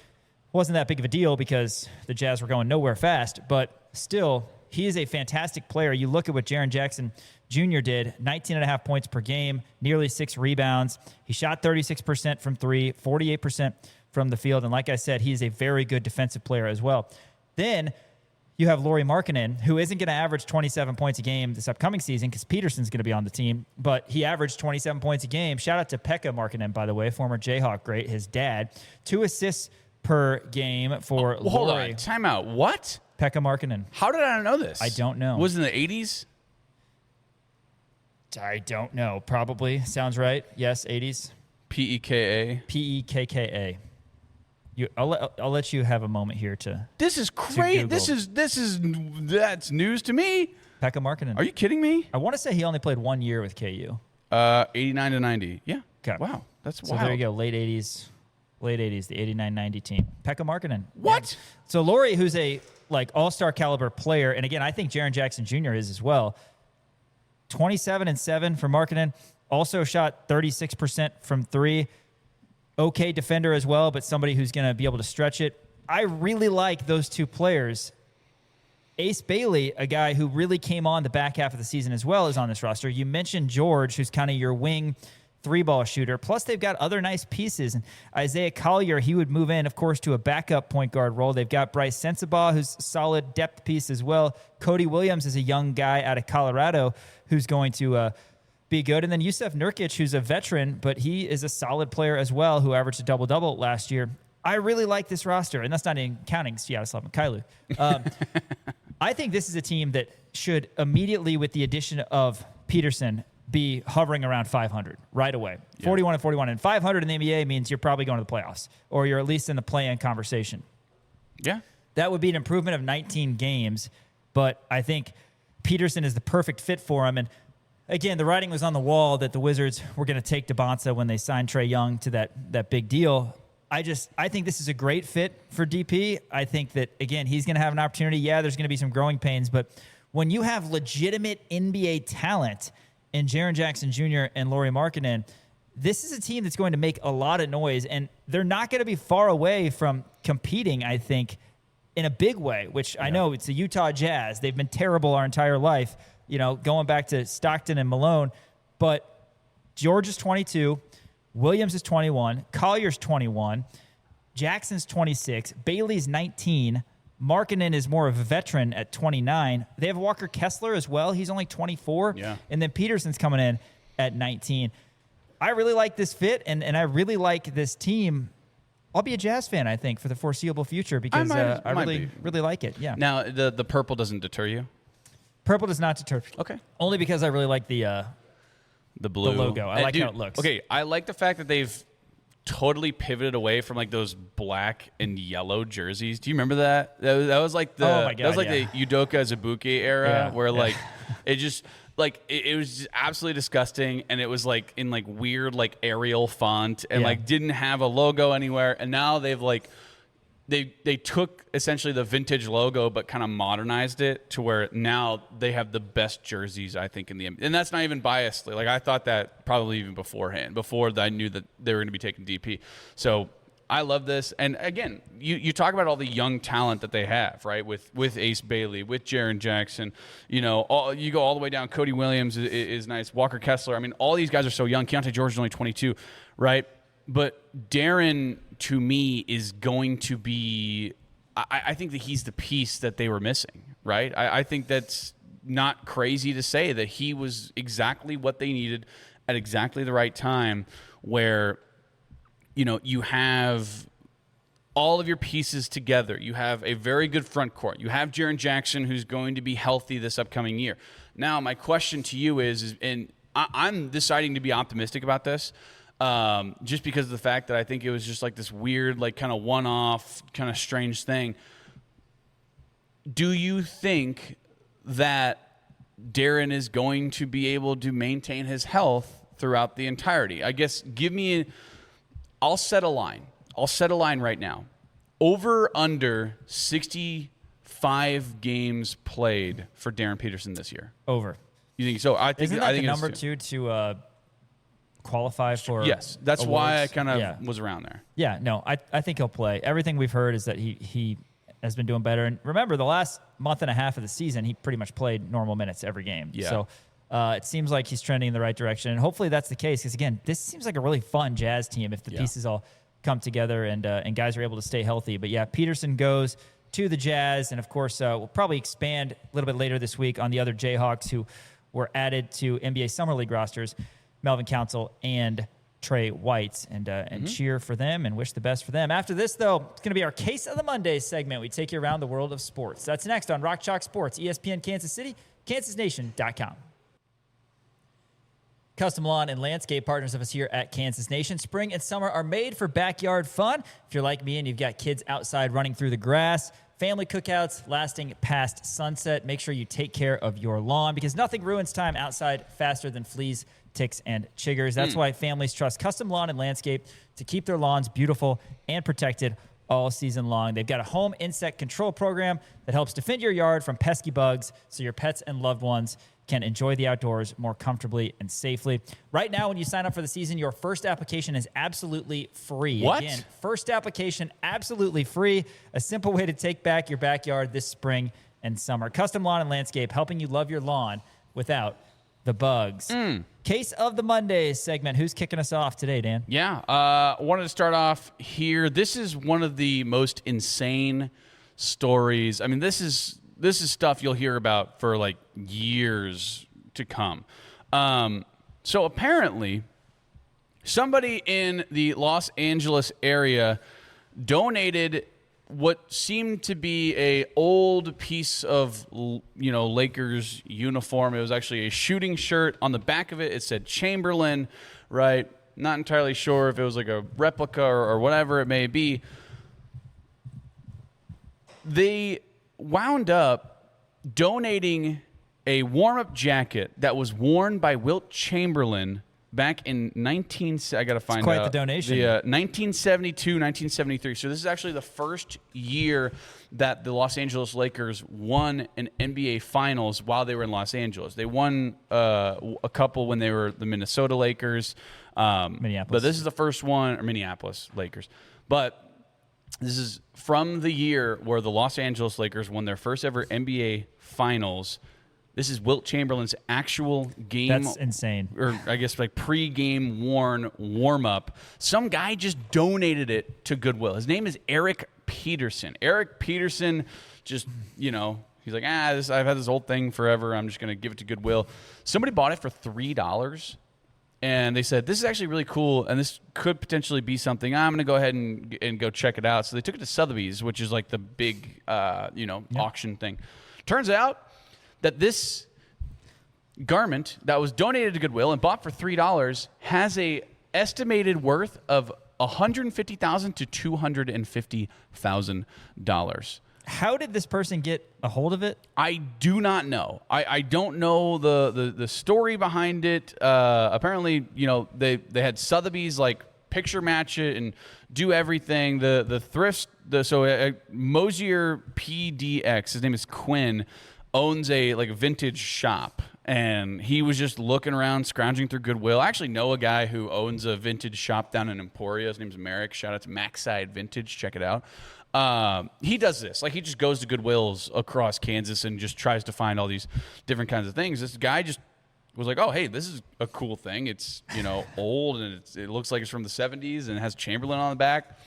wasn't that big of a deal because the Jazz were going nowhere fast, but still, he is a fantastic player. You look at what Jaren Jackson Jr. did, 19.5 points per game, nearly 6 rebounds. He shot 36% from 3, 48% from the field. And like I said, he's a very good defensive player as well. Then you have Lauri Markkanen, who isn't going to average 27 points a game this upcoming season because Peterson's going to be on the team, but he averaged 27 points a game. Shout out to Pekka Markkanen, by the way, former Jayhawk great, his dad. 2 assists per game for Lauri. Hold on, time out. What? Pekka Markkanen. How did I not know this? I don't know. Was it in the 80s? I don't know. Probably. Sounds right. Yes, 80s. P-E-K-A? P-E-K-K-A. I'll let you have a moment here to. This is great. That's news to me. Pekka Markkanen. Are you kidding me? I want to say he only played 1 year with KU. 89 to 90. Yeah. Okay. Wow. That's So wild. there you go, late 80s, the 89-90 team. Pekka Markkanen. What? Yeah. So Laurie, who's a all-star caliber player, and again, I think Darryn Jackson Jr. is as well. 27-7 for Markkanen. Also shot 36% from three. Okay defender as well, but somebody who's going to be able to stretch it. I really like those two players. Ace Bailey, a guy who really came on the back half of the season as well, is on this roster. You mentioned George, who's kind of your wing three-ball shooter. Plus, they've got other nice pieces. And Isaiah Collier, he would move in, of course, to a backup point guard role. They've got Bryce Sensabaugh, who's a solid depth piece as well. Cody Williams is a young guy out of Colorado who's going to be good. And then Yusef Nurkic, who's a veteran, but he is a solid player as well, who averaged a double-double last year. I really like this roster, and that's not even counting Sviatoslav Mikhailu. I think this is a team that should immediately, with the addition of Peterson, be hovering around 500 right away. Yeah. 41-41. And 500 in the NBA means you're probably going to the playoffs, or you're at least in the play-in conversation. Yeah. That would be an improvement of 19 games, but I think Peterson is the perfect fit for him. And again, the writing was on the wall that the Wizards were going to take DeBonsa when they signed Trae Young to that big deal. I think this is a great fit for DP. I think that, again, he's going to have an opportunity. Yeah, there's going to be some growing pains, but when you have legitimate NBA talent in Darryn Jackson Jr. and Lauri Markkanen, this is a team that's going to make a lot of noise, and they're not going to be far away from competing, I think, in a big way, which I know it's the Utah Jazz. They've been terrible our entire life, going back to Stockton and Malone. But George is 22. Williams is 21. Collier's 21. Jackson's 26. Bailey's 19. Markkanen is more of a veteran at 29. They have Walker Kessler as well. He's only 24. Yeah. And then Peterson's coming in at 19. I really like this fit, and I really like this team. I'll be a Jazz fan, I think, for the foreseeable future because I really like it. Yeah. Now, the purple doesn't deter you? Purple does not deter. Okay. Only because I really like the blue. The logo. I like how it looks. Okay, I like the fact that they've totally pivoted away from those black and yellow jerseys. Do you remember that? That was like the the Udoka Azubuike era where it just it was just absolutely disgusting, and it was in weird Arial font and didn't have a logo anywhere, and now they've they took essentially the vintage logo but kind of modernized it to where now they have the best jerseys, I think, in the NBA. And that's not even biasly. I thought that probably even before I knew that they were going to be taking DP. So I love this. And again, you talk about all the young talent that they have, right? With Ace Bailey, with Darryn Jackson, you go all the way down. Cody Williams is nice. Walker Kessler. I mean, all these guys are so young. Keontae George is only 22, right? But Darryn, to me, is going to be I think that he's the piece that they were missing, right? I think that's not crazy to say that he was exactly what they needed at exactly the right time where, you have all of your pieces together. You have a very good front court. You have Darryn Jackson, who's going to be healthy this upcoming year. Now, my question to you is and I'm deciding to be optimistic about this, just because of the fact that I think it was just this weird, kind of one-off, kind of strange thing. Do you think that Darryn is going to be able to maintain his health throughout the entirety? I guess I'll set a line. I'll set a line right now. Over under 65 games played for Darryn Peterson this year. Over. You think so? I think Isn't that the number two to qualify for? Yes, that's awards? why I kind of was around there. Yeah, no, I think he'll play. Everything we've heard is that he has been doing better. And remember, the last month and a half of the season, he pretty much played normal minutes every game. Yeah. So it seems like he's trending in the right direction. And hopefully that's the case because, again, this seems like a really fun Jazz team if the pieces all come together and guys are able to stay healthy. But, yeah, Peterson goes to the Jazz. And, of course, we'll probably expand a little bit later this week on the other Jayhawks who were added to NBA Summer League rosters, Melvin Council and Trey White, and cheer for them and wish the best for them. After this, though, it's going to be our Case of the Monday segment. We take you around the world of sports. That's next on Rock Chalk Sports, ESPN Kansas City, KansasNation.com. Custom Lawn and Landscape partners of us here at Kansas Nation. Spring and summer are made for backyard fun. If you're like me and you've got kids outside running through the grass, family cookouts lasting past sunset. Make sure you take care of your lawn because nothing ruins time outside faster than fleas, ticks, and chiggers. That's why families trust Custom Lawn and Landscape to keep their lawns beautiful and protected all season long. They've got a home insect control program that helps defend your yard from pesky bugs so your pets and loved ones can enjoy the outdoors more comfortably and safely. Right now, when you sign up for the season, your first application is absolutely free. What? Again, first application absolutely free. A simple way to take back your backyard this spring and summer. Custom Lawn and Landscape, helping you love your lawn without the bugs. Case of the Mondays segment. Who's kicking us off today, Dan? Yeah, I wanted to start off here. This is one of the most insane stories. I mean, this is stuff you'll hear about for like years to come. So apparently, somebody in the Los Angeles area donated what seemed to be a old piece of, Lakers uniform. It was actually a shooting shirt. On the back of it, it said Chamberlain, right? Not entirely sure if it was like a replica or whatever it may be. They wound up donating a warm-up jacket that was worn by Wilt Chamberlain back in I got to find out. Quite the donation. 1972, 1973. So this is actually the first year that the Los Angeles Lakers won an NBA Finals while they were in Los Angeles. They won a couple when they were the Minnesota Lakers. Minneapolis. But this is the first one, or Minneapolis Lakers. But this is from the year where the Los Angeles Lakers won their first ever NBA Finals. This is Wilt Chamberlain's actual game. That's insane. Or I guess like pre-game worn warm-up. Some guy just donated it to Goodwill. His name is Darryn Peterson. Darryn Peterson just, he's like, I've had this old thing forever. I'm just going to give it to Goodwill. Somebody bought it for $3. And they said, this is actually really cool, and this could potentially be something. I'm going to go ahead and go check it out. So they took it to Sotheby's, which is like the big, auction thing. Turns out that this garment that was donated to Goodwill and bought for $3 has a estimated worth of $150,000 to $250,000. How did this person get a hold of it? I do not know. I don't know the story behind it. Apparently, they had Sotheby's like picture match it and do everything. The thrifts. Mosier PDX. His name is Quinn. Owns a vintage shop, and he was just looking around, scrounging through Goodwill. I actually know a guy who owns a vintage shop down in Emporia. His name's Merrick. Shout out to Mackside Vintage. Check it out. He does this. He just goes to Goodwills across Kansas and just tries to find all these different kinds of things. This guy just was like, oh, hey, this is a cool thing. It's, old, and it looks like it's from the 70s, and it has Chamberlain on the back.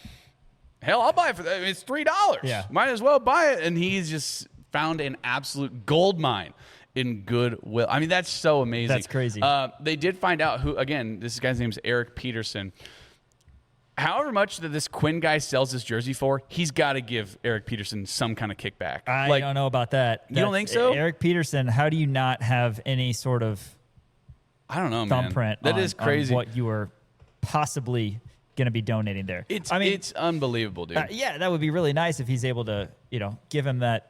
Hell, I'll buy it for that. It's $3. Yeah. Might as well buy it. And he's just found an absolute gold mine in Goodwill. I mean, that's so amazing. That's crazy. They did find out who, again, this guy's name is Darryn Peterson. However much that this Quinn guy sells this jersey for, he's got to give Darryn Peterson some kind of kickback. I don't know about that. You don't think so? Darryn Peterson, how do you not have any sort of thumbprint That is crazy. on what you were possibly going to be donating there? It's unbelievable, dude. Yeah, that would be really nice if he's able to, give him that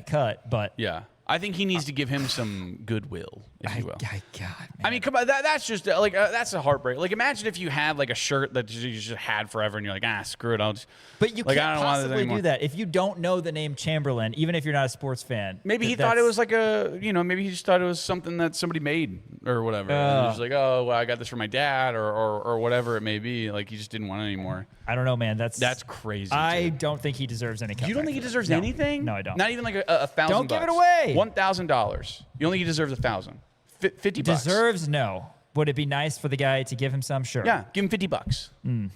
cut. But yeah, I think he needs to give him some goodwill, if you will. God, man. I mean, come on, that's just that's a heartbreak. Imagine if you had a shirt that you just had forever, and you're like, screw it, I'll just. But you can't possibly do that if you don't know the name Chamberlain, even if you're not a sports fan. Maybe he thought it was maybe he just thought it was something that somebody made or whatever. And he was like, oh, well, I got this from my dad or whatever it may be. He just didn't want it anymore. I don't know, man. That's crazy. I don't think he deserves any. You don't think he deserves anything? No, I don't. Not even $1,000. Don't give it away. $1,000. You only he deserves $1,000. $50. Deserves? No. Would it be nice for the guy to give him some? Sure. Yeah, give him $50. You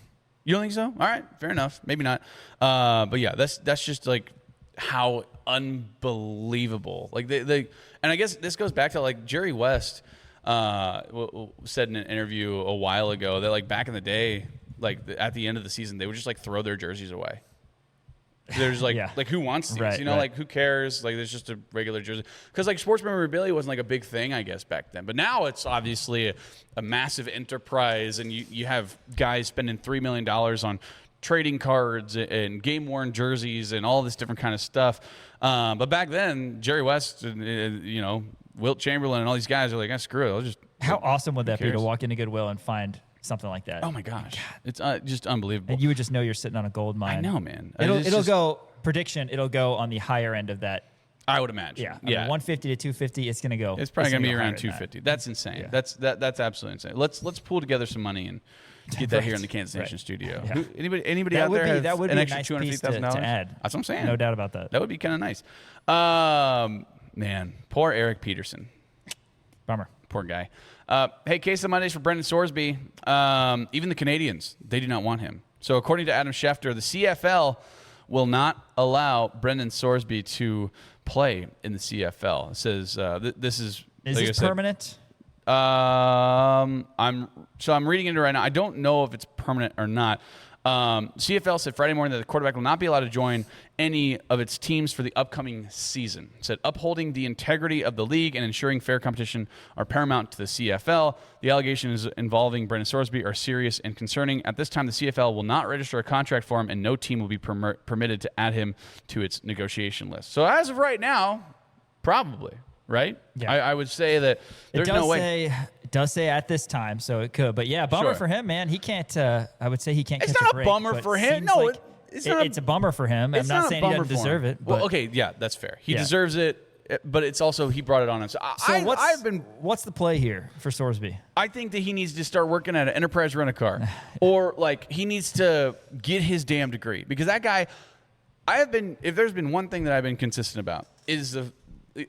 don't think so? All right, fair enough. Maybe not. But yeah, that's just how unbelievable. And I guess this goes back to Jerry West said in an interview a while ago that back in the day, at the end of the season, they would just throw their jerseys away. There's who wants these? Right. Who cares? There's just a regular jersey. Because sports memorabilia wasn't a big thing, I guess, back then. But now it's obviously a massive enterprise, and you have guys spending $3 million on trading cards and game-worn jerseys and all this different kind of stuff. But back then, Jerry West and Wilt Chamberlain and all these guys are like, screw it. I'll just. How awesome would that be to walk into Goodwill and find something like that? Oh my gosh, it's just unbelievable. And you would just know you're sitting on a gold mine. I know, man. It'll go on the higher end of that. I would imagine. Yeah. 150 to 250. It's gonna go. It's probably gonna be around 250. That's insane. Yeah. That's absolutely insane. Let's pull together some money and get that here in the Kansas Nation studio. Yeah. Anybody out there have an extra $250,000 to add? That's what I'm saying. No doubt about that. That would be kind of nice. Man, poor Eric Peterson. Bummer. Poor guy. Hey, case of Mondays for Brendan Sorsby. Even the Canadians, they do not want him. So according to Adam Schefter, the CFL will not allow Brendan Sorsby to play in the CFL. It says this is. Is like this permanent? I'm reading into it right now. I don't know if it's permanent or not. CFL said Friday morning that the quarterback will not be allowed to join any of its teams for the upcoming season. It said upholding the integrity of the league and ensuring fair competition are paramount to the CFL. The allegations involving Brendan Sorsby are serious and concerning. At this time, the CFL will not register a contract for him, and no team will be permitted to add him to its negotiation list. So as of right now, probably. Right? Yeah. I would say that there's no way. It does say at this time, so it could. But yeah, bummer for him, man. He can't. I would say he can't. It's catch not a break, bummer for him. No, like it's a bummer for him. I'm not saying he doesn't deserve it. But well, okay, yeah, that's fair. He deserves it, but it's also he brought it on him. So what's the play here for Sorsby? I think that he needs to start working at an Enterprise Rent-A-Car, or like he needs to get his damn degree, because that guy. If there's been one thing that I've been consistent about is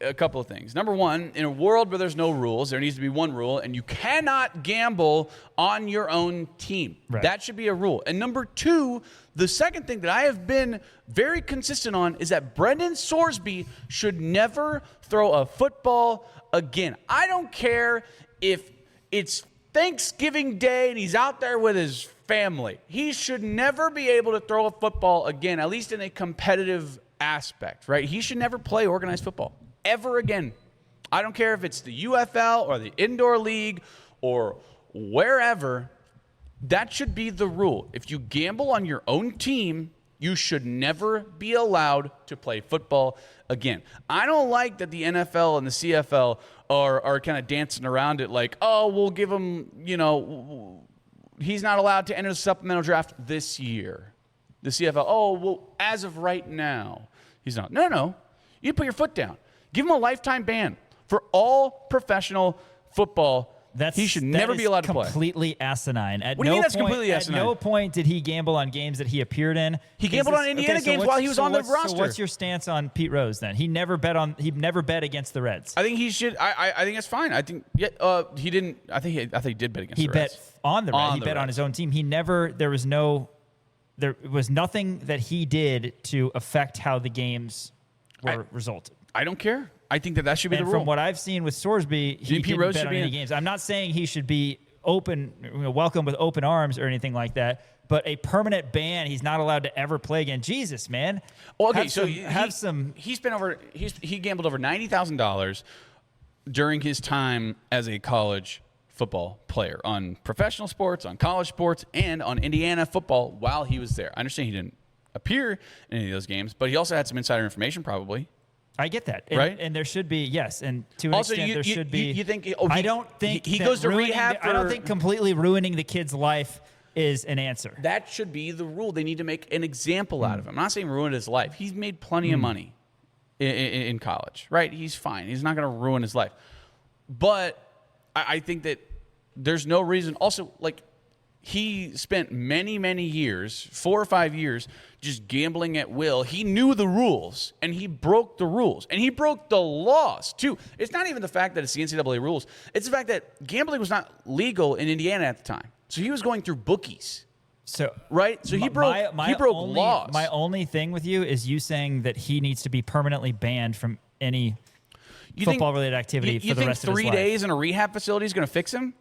a couple of things. Number one, in a world where there's no rules, there needs to be one rule, and you cannot gamble on your own team. Right. That should be a rule. And number two, the second thing that I have been very consistent on is that Brendan Sorsby should never throw a football again. I don't care if it's Thanksgiving Day and he's out there with his family. He should never be able to throw a football again, at least in a competitive aspect, right? He should never play organized football ever again. I don't care if it's the UFL or the indoor league or wherever. That should be the rule. If you gamble on your own team, you should never be allowed to play football again. I don't like that the NFL and the CFL are kind of dancing around it like, oh, we'll give him, he's not allowed to enter the supplemental draft this year. The CFL, oh, well, as of right now, he's not. No. You put your foot down. Give him a lifetime ban for all professional football. He should never be allowed to play. Completely asinine. What do you mean that's completely asinine? At no point did he gamble on games that he appeared in. He gambled on Indiana games while he was on the roster. So what's your stance on Pete Rose then? He never bet against the Reds. I think he should. I think that's fine. I think he didn't. I think he did bet against the Reds. He bet on the Reds. He bet on his own team. He never. There was nothing that he did to affect how the games were resulted. I don't care. I think that should be the rule. From what I've seen with Sorsby, he didn't bet on any games. I'm not saying he should be welcome with open arms or anything like that, but a permanent ban, he's not allowed to ever play again. Jesus, man. Well, okay, he gambled over $90,000 during his time as a college football player on professional sports, on college sports, and on Indiana football while he was there. I understand he didn't appear in any of those games, but he also had some insider information probably. I get that. Right? And there should be, yes. And to an extent, there should be. You think, I don't think he goes to rehab. I don't think completely ruining the kid's life is an answer. That should be the rule. They need to make an example out of him. I'm not saying ruin his life. He's made plenty of money in college, right? He's fine. He's not going to ruin his life. But I think that there's no reason. Also, like, he spent many, many years, 4 or 5 years, just gambling at will. He knew the rules, and he broke the rules. And he broke the laws, too. It's not even the fact that it's the NCAA rules. It's the fact that gambling was not legal in Indiana at the time. So he was going through bookies. So right? So he broke laws. My only thing with you is you saying that he needs to be permanently banned from any football-related activity for the rest of his life. You think 3 days in a rehab facility is going to fix him?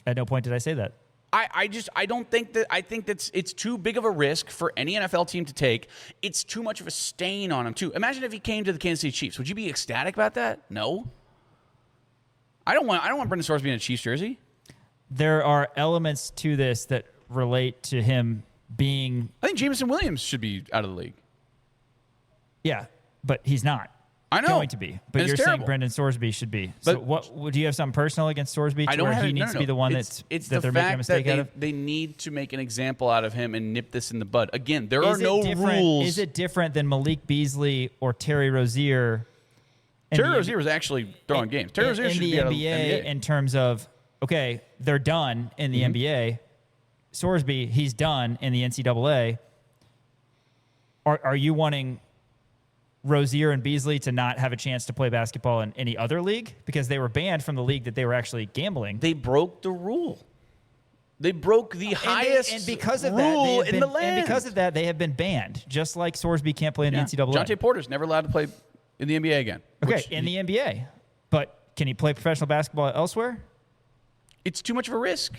At no point did I say that. I don't think that. I think that's it's too big of a risk for any NFL team to take. It's too much of a stain on him too. Imagine if he came to the Kansas City Chiefs. Would you be ecstatic about that? No. I don't want Brendan Sorsby in a Chiefs jersey. There are elements to this that relate to him being. I think Jameson Williams should be out of the league. Yeah, but he's not. I know. Going to be. But you're saying Brendan Sorsby should be. So do you have something personal against Sorsby to where he needs to be the one that they're making a mistake out of? They need to make an example out of him and nip this in the bud. Again, there are no rules. Is it different than Malik Beasley or Terry Rozier? Terry Rozier was actually throwing games. Terry Rozier should be out of the NBA in terms of, okay, they're done in the NBA. Sorsby, he's done in the NCAA. Are you wanting Rozier and Beasley to not have a chance to play basketball in any other league because they were banned from the league that they were actually gambling? They broke the rule. They broke the highest and because of rule that, in the land. And because of that, they have been banned, just like Sorsby can't play in the NCAA. Jonte Porter's never allowed to play in the NBA again. Okay, in the NBA. But can he play professional basketball elsewhere? It's too much of a risk.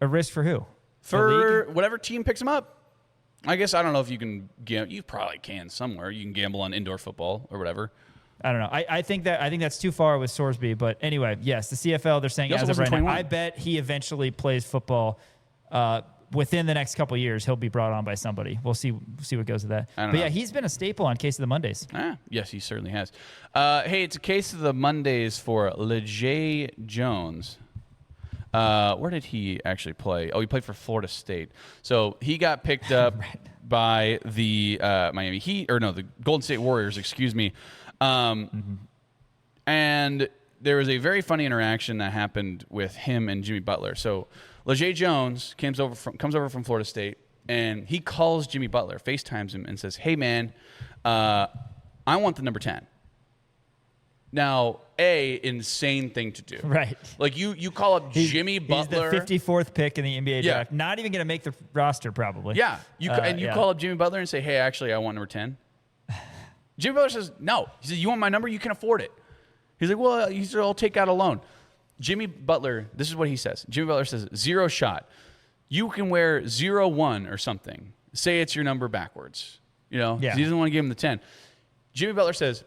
A risk for who? For whatever team picks him up. I guess I don't know if you can gamble. You probably can somewhere. You can gamble on indoor football or whatever. I don't know. I think that's too far with Sorsby. But anyway, yes, the CFL, they're saying as of right now, I bet he eventually plays football within the next couple of years. He'll be brought on by somebody. We'll see what goes with that. But yeah, he's been a staple on Case of the Mondays. Yes, he certainly has. Hey, it's a Case of the Mondays for LeJay Jones. Where did he actually play? Oh, he played for Florida State. So he got picked up by the Miami Heat, or no, the Golden State Warriors, excuse me. And there was a very funny interaction that happened with him and Jimmy Butler. So LeJay Jones comes over from Florida State, and he calls Jimmy Butler, FaceTimes him, and says, "Hey, man, I want the number 10." Now, insane thing to do. Right. Like, you call up Jimmy Butler. He's the 54th pick in the NBA draft. Not even going to make the roster, probably. Yeah. You call up Jimmy Butler and say, "Hey, actually, I want number 10. Jimmy Butler says, "No." He says, "You want my number? You can afford it." He's like, "Well," he said, "I'll take out a loan." Jimmy Butler, this is what he says. Jimmy Butler says, "0 shot. You can wear 0-1 or something. Say it's your number backwards." You know? Yeah. He doesn't want to give him the 10. Jimmy Butler says,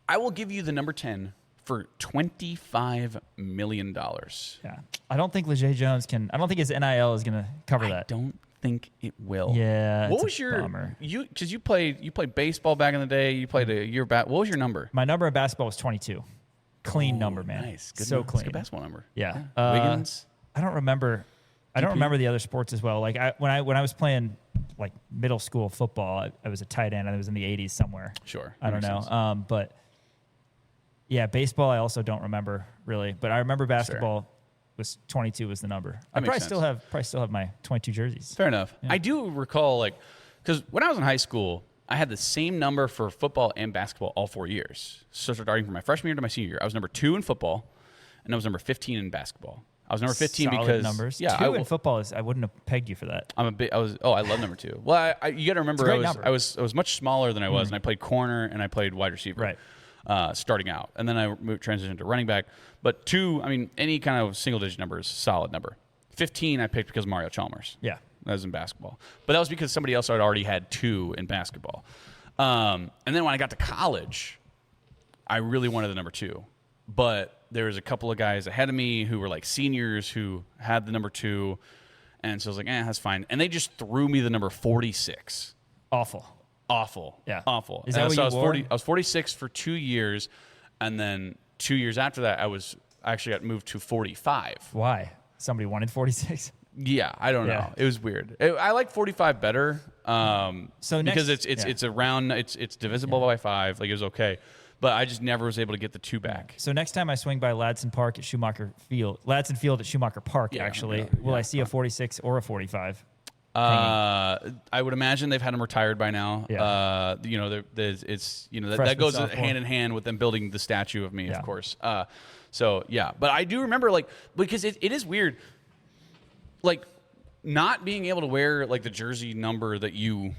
"I will give you the number 10 for $25 million. Yeah. I don't think LeJay Jones can. I don't think his NIL is going to cover that. I don't think it will. Yeah. What was your bummer. Because you played baseball back in the day. You played a year back. What was your number? My number in basketball was 22. Clean number, man. Nice. Good so number. clean. It's a good basketball number. Yeah. Wiggins. I don't remember. I don't remember the other sports as well. Like when I was playing like middle school football, I was a tight end. I was in the 80s somewhere. Sure. I don't know. But yeah, baseball I also don't remember really. But I remember basketball was 22 was the number. I probably still have my 22 jerseys. Fair enough. Yeah. I do recall because when I was in high school, I had the same number for football and basketball all 4 years. So starting from my freshman year to my senior year, I was number 2 in football, and I was number 15 in basketball. I was number 15 Solid because numbers. Yeah, 2 in football is. I wouldn't have pegged you for that. I love number 2. Well, you got to remember I was much smaller than I was, and I played corner and I played wide receiver. Right. Starting out, and then I transitioned to running back. But 2, I mean, any kind of single-digit number is a solid number. 15, I picked because of Mario Chalmers. Yeah, that was in basketball, but that was because somebody else had already had 2 in basketball. And then when I got to college, I really wanted the number 2, but there was a couple of guys ahead of me who were like seniors who had the number 2, and so I was like, that's fine. And they just threw me the number 46. Awful. Yeah. Awful. Is that what you wore? I was 46 for 2 years, and then 2 years after that, I actually got moved to 45. Why? Somebody wanted 46? Yeah, I don't know. It was weird. I like 45 better. Because it's a round. It's divisible by 5. Like, it was okay, but I just never was able to get the 2 back. So next time I swing by Ladson Field at Schumacher Park, will I see a 46 or a 45? I would imagine they've had them retired by now. Yeah. That goes hand in hand with them building the statue of me, of course. So yeah, but I do remember because it is weird, not being able to wear the jersey number that you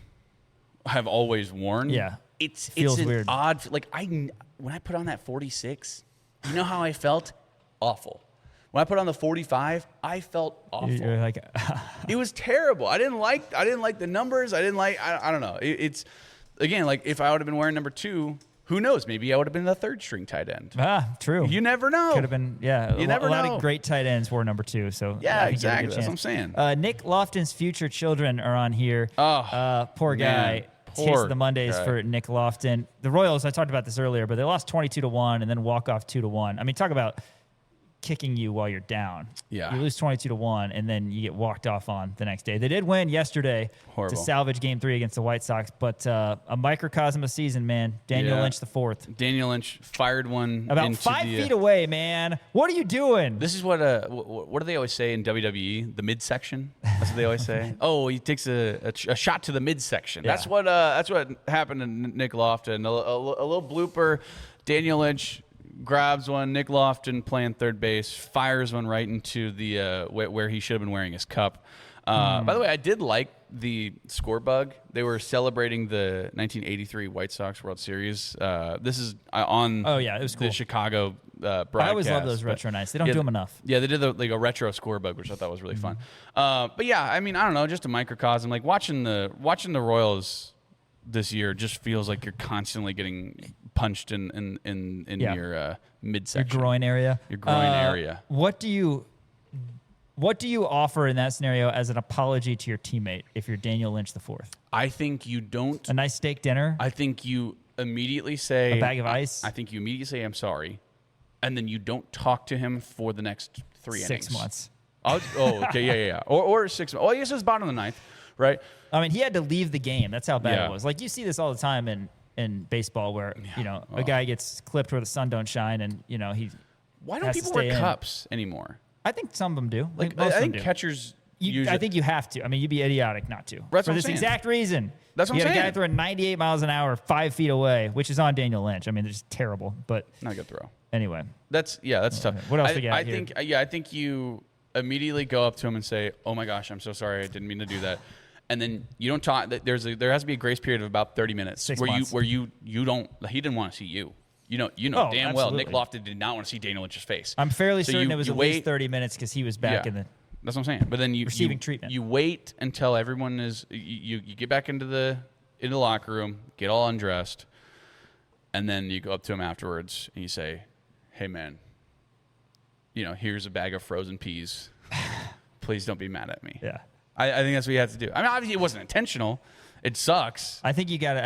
have always worn. Yeah, it's weird. Odd. When I put on that 46, you know how I felt? Awful. When I put on the 45, I felt awful. You're like, it was terrible. I didn't like the numbers. I don't know. It's again, if I would have been wearing number 2, Who knows? Maybe I would have been the third string tight end. True. You never know. Could have been, You never a lot know. of great tight ends were number 2. So Yeah, I think you had a exactly. good That's chance. what I'm saying. Nick Lofton's future children are on here. Poor guy. man. Taste Poor of the Mondays guy. for Nick Lofton. The Royals, I talked about this earlier, but they lost 22-1 and then walk off 2-1. I mean, talk about kicking you while you're down. Yeah. You lose 22-1 and then you get walked off on the next day. They did win yesterday Horrible. to salvage game 3 against the White Sox, but a microcosm of season, man. Daniel Lynch the fourth. Daniel Lynch fired one About into 5 the, feet away, man. What are you doing? This is what do they always say in WWE? The midsection. That's what they always say. Oh, he takes a shot to the midsection. Yeah. That's what happened to Nick Lofton. A little blooper. Daniel Lynch grabs one. Nick Lofton playing third base fires one right into the where he should have been wearing his cup. By the way, I did like the score bug. They were celebrating the 1983 White Sox World Series. This is on it was cool. the Chicago broadcast. I always love those retro nights. They don't do them enough. Yeah, they did a retro score bug, which I thought was really fun. But yeah, I mean, I don't know, just a microcosm. Like watching the Royals this year just feels like you're constantly getting punched in your midsection, Your groin area. Your groin area. What do you offer in that scenario as an apology to your teammate if you're Daniel Lynch the fourth? I think you don't. A nice steak dinner? I think you immediately say A bag of ice? I think you immediately say I'm sorry, and then you don't talk to him for the next 3 innings. 6 months. Okay, yeah. Or 6 months. Well, I guess it was bottom of the ninth, right? I mean, he had to leave the game. That's how bad Yeah. it was. Like, you see this all the time in baseball where, a guy gets clipped where the sun don't shine and, he Why don't has to people wear stay in. cups anymore? I think some of them do. Like, Most I of think them do. catchers I think you have to. I mean, you'd be idiotic not to. That's what For I'm this saying. exact reason. That's what you I'm got a guy saying. throwing 98 miles an hour 5 feet away, which is on Daniel Lynch. I mean, it's just terrible. But not a good throw. anyway. That's tough. What else we got I here? think I think you immediately go up to him and say, "Oh my gosh, I'm so sorry. I didn't mean to do that." And then you don't talk. There has to be a grace period of about 30 minutes 6 where months. you don't. He didn't want to see you. You know Oh, damn well Nick absolutely. Lofton did not want to see Daniel Lynch's face. I'm fairly So certain you- it was you at wait- least 30 minutes because he was back in the. That's what I'm saying. But then you Receiving treatment. You wait until everyone is. You get back into the locker room, get all undressed, and then you go up to him afterwards and you say, "Hey man, here's a bag of frozen peas. Please don't be mad at me." Yeah. I think that's what you have to do. I mean, obviously it wasn't intentional. It sucks. I think you got to,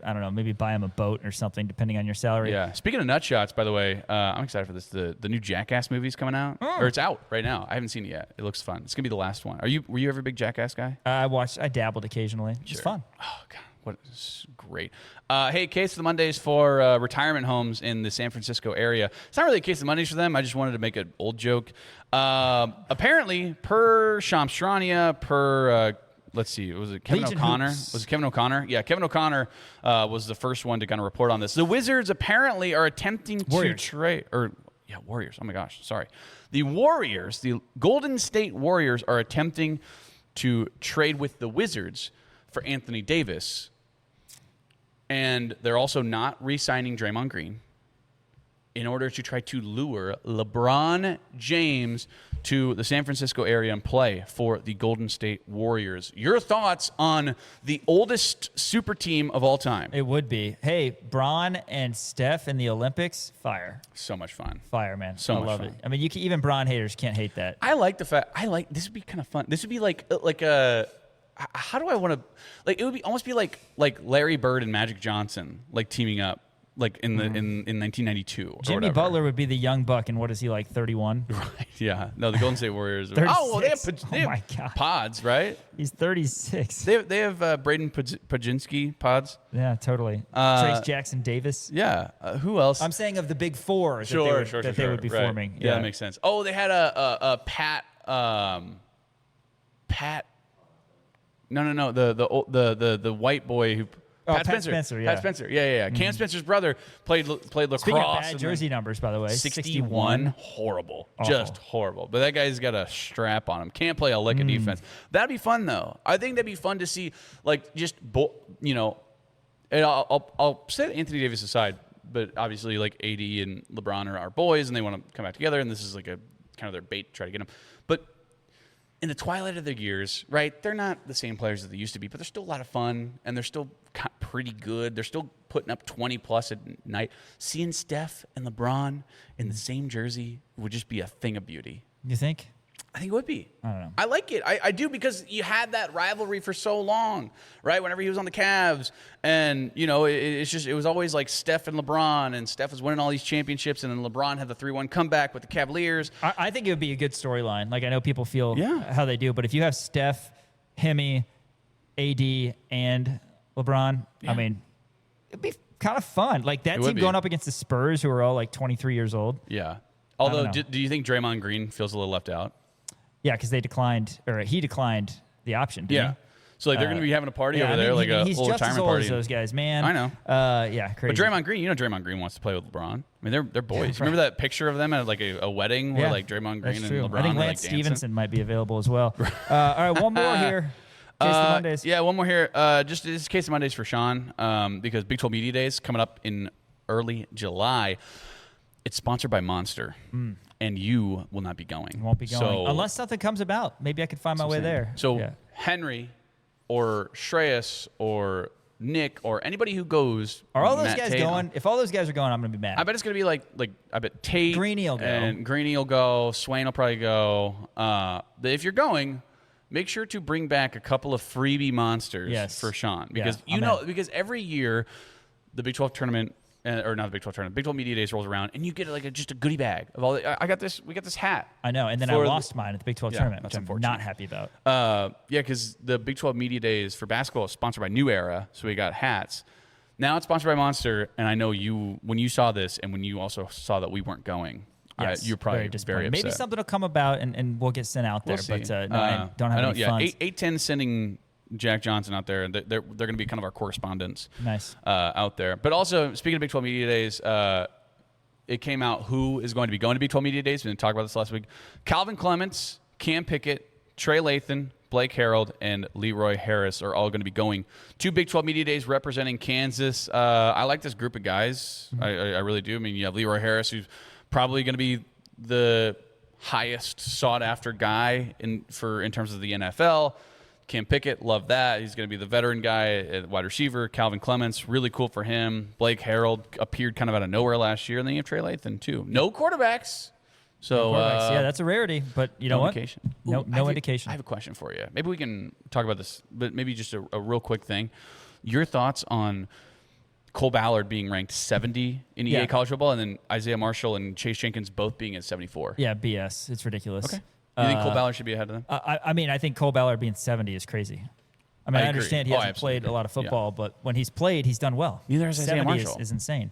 I don't know, maybe buy him a boat or something, depending on your salary. Yeah. Speaking of nut shots, by the way, I'm excited for this. The new Jackass movie's coming out, or it's out right now. I haven't seen it yet. It looks fun. It's gonna be the last one. Were you ever a big Jackass guy? I dabbled occasionally. It's Sure. fun. Oh god, what is great. Hey, case of the Mondays for retirement homes in the San Francisco area. It's not really a case of Mondays for them. I just wanted to make an old joke. Apparently, per Shamstrania, let's see, was it Kevin Legion O'Connor? Hoops. Was it Kevin O'Connor? Yeah, Kevin O'Connor was the first one to kind of report on this. The Wizards apparently are attempting Warriors. to trade, Warriors. Oh my gosh, sorry. The Warriors, the Golden State Warriors, are attempting to trade with the Wizards for Anthony Davis, and they're also not re-signing Draymond Green in order to try to lure LeBron James to the San Francisco area and play for the Golden State Warriors. Your thoughts on the oldest super team of all time? It would be. Hey, Bron and Steph in the Olympics, fire. So much fun. Fire, man. So I much love fun. it. I mean, even Bron haters can't hate that. I like the fact. This would be kind of fun. This would be like a. How do I want to? It would be almost be like Larry Bird and Magic Johnson teaming up in 1992. Or Jimmy whatever. Butler would be the young buck, and what is he, like 31? Right. Yeah. No, the Golden State Warriors. 36. They have Oh my God. pods, right? He's 36. They have Braden Pajinski pods. Yeah, totally. Trace Jackson Davis. Yeah. Who else? I'm saying of the big four that they would be right. forming. Yeah, that makes sense. Oh, they had a Pat. No. The white boy who. Pat Spencer, yeah. Pat Spencer. Yeah. Cam Spencer's brother played lacrosse. Speaking of bad jersey numbers, by the way, 61. Horrible. Awful. Just horrible. But that guy's got a strap on him. Can't play a lick of defense. That'd be fun, though. I think that'd be fun to see, and I'll set Anthony Davis aside, but obviously, AD and LeBron are our boys, and they want to come back together, and this is a kind of their bait to try to get them. But in the twilight of their years, right, they're not the same players that they used to be, but they're still a lot of fun, and they're still pretty good. They're still putting up 20-plus at night. Seeing Steph and LeBron in the same jersey would just be a thing of beauty. You think? I think it would be. I don't know. I like it. I do, because you had that rivalry for so long, right? Whenever he was on the Cavs, and it was always like Steph and LeBron, and Steph was winning all these championships, and then LeBron had the 3-1 comeback with the Cavaliers. I think it would be a good storyline. Like, I know people feel how they do, but if you have Steph, Hemi, AD, and LeBron, I mean, it'd be kind of fun. Like, that team going up against the Spurs, who are all like 23 years old. Yeah. Although, do you think Draymond Green feels a little left out? Yeah, because he declined the option. He? So like they're going to be having a party over there, like he's a little just retirement as old party. as those guys, man. I know. Yeah, crazy. But Draymond Green wants to play with LeBron. I mean, they're boys. Yeah, Remember that picture of them at like a wedding where like Draymond Green and LeBron I think were Lance like Stevenson might be available as well. All right, one more here. Case of Mondays. Yeah, one more here. Just this is Case of Mondays for Sean, because Big 12 Media Days coming up in early July. It's sponsored by Monster. And you will not be going. Won't be going. Unless something comes about. Maybe I could find my way there. So Henry or Shreyas or Nick or anybody who goes. Are all those guys going? If all those guys are going, I'm going to be mad. I bet it's going to be like I bet Tate. Greeny will go. And Greeny will go. Swain will probably go. If you're going, make sure to bring back a couple of freebie monsters for Sean. Because because every year the Big 12 tournament, or not the Big 12 tournament, Big 12 Media Days rolls around, and you get like just a goodie bag of all. We got this hat. I know, and then I lost mine at the Big 12 tournament, which I'm not happy about. Because the Big 12 Media Days for basketball is sponsored by New Era, so we got hats. Now it's sponsored by Monster, and I know when you saw this, and when you also saw that we weren't going, you're probably very upset. Maybe something will come about, and we'll get sent out there. We'll but no, I don't have any funds. 810 sending Jack Johnson out there. They're going to be kind of our correspondents. Nice. Out there. But also, speaking of Big 12 Media Days, it came out who is going to be going to Big 12 Media Days. We didn't talk about this last week. Calvin Clements, Cam Pickett, Trey Lathan, Blake Harold, and Leroy Harris are all going to be going to Big 12 Media Days representing Kansas. I like this group of guys. I really do. I mean, you have Leroy Harris, who's probably going to be the highest sought-after guy in terms of the NFL. Cam Pickett, love that. He's going to be the veteran guy at wide receiver. Calvin Clements, really cool for him. Blake Harold appeared kind of out of nowhere last year. And then you have Trey Lathan, too. No quarterbacks. So yeah, that's a rarity. But you know what? Indication. No indication. I have a question for you. Maybe we can talk about this, but maybe just a real quick thing. Your thoughts on Cole Ballard being ranked 70 in EA College Football, and then Isaiah Marshall and Chase Jenkins both being at 74? Yeah, BS. It's ridiculous. Okay. You think Cole Ballard should be ahead of them? I mean, I think Cole Ballard being 70 is crazy. I mean, I understand he hasn't played a lot of football, but when he's played, he's done well. Neither has Isaiah Marshall. Is insane.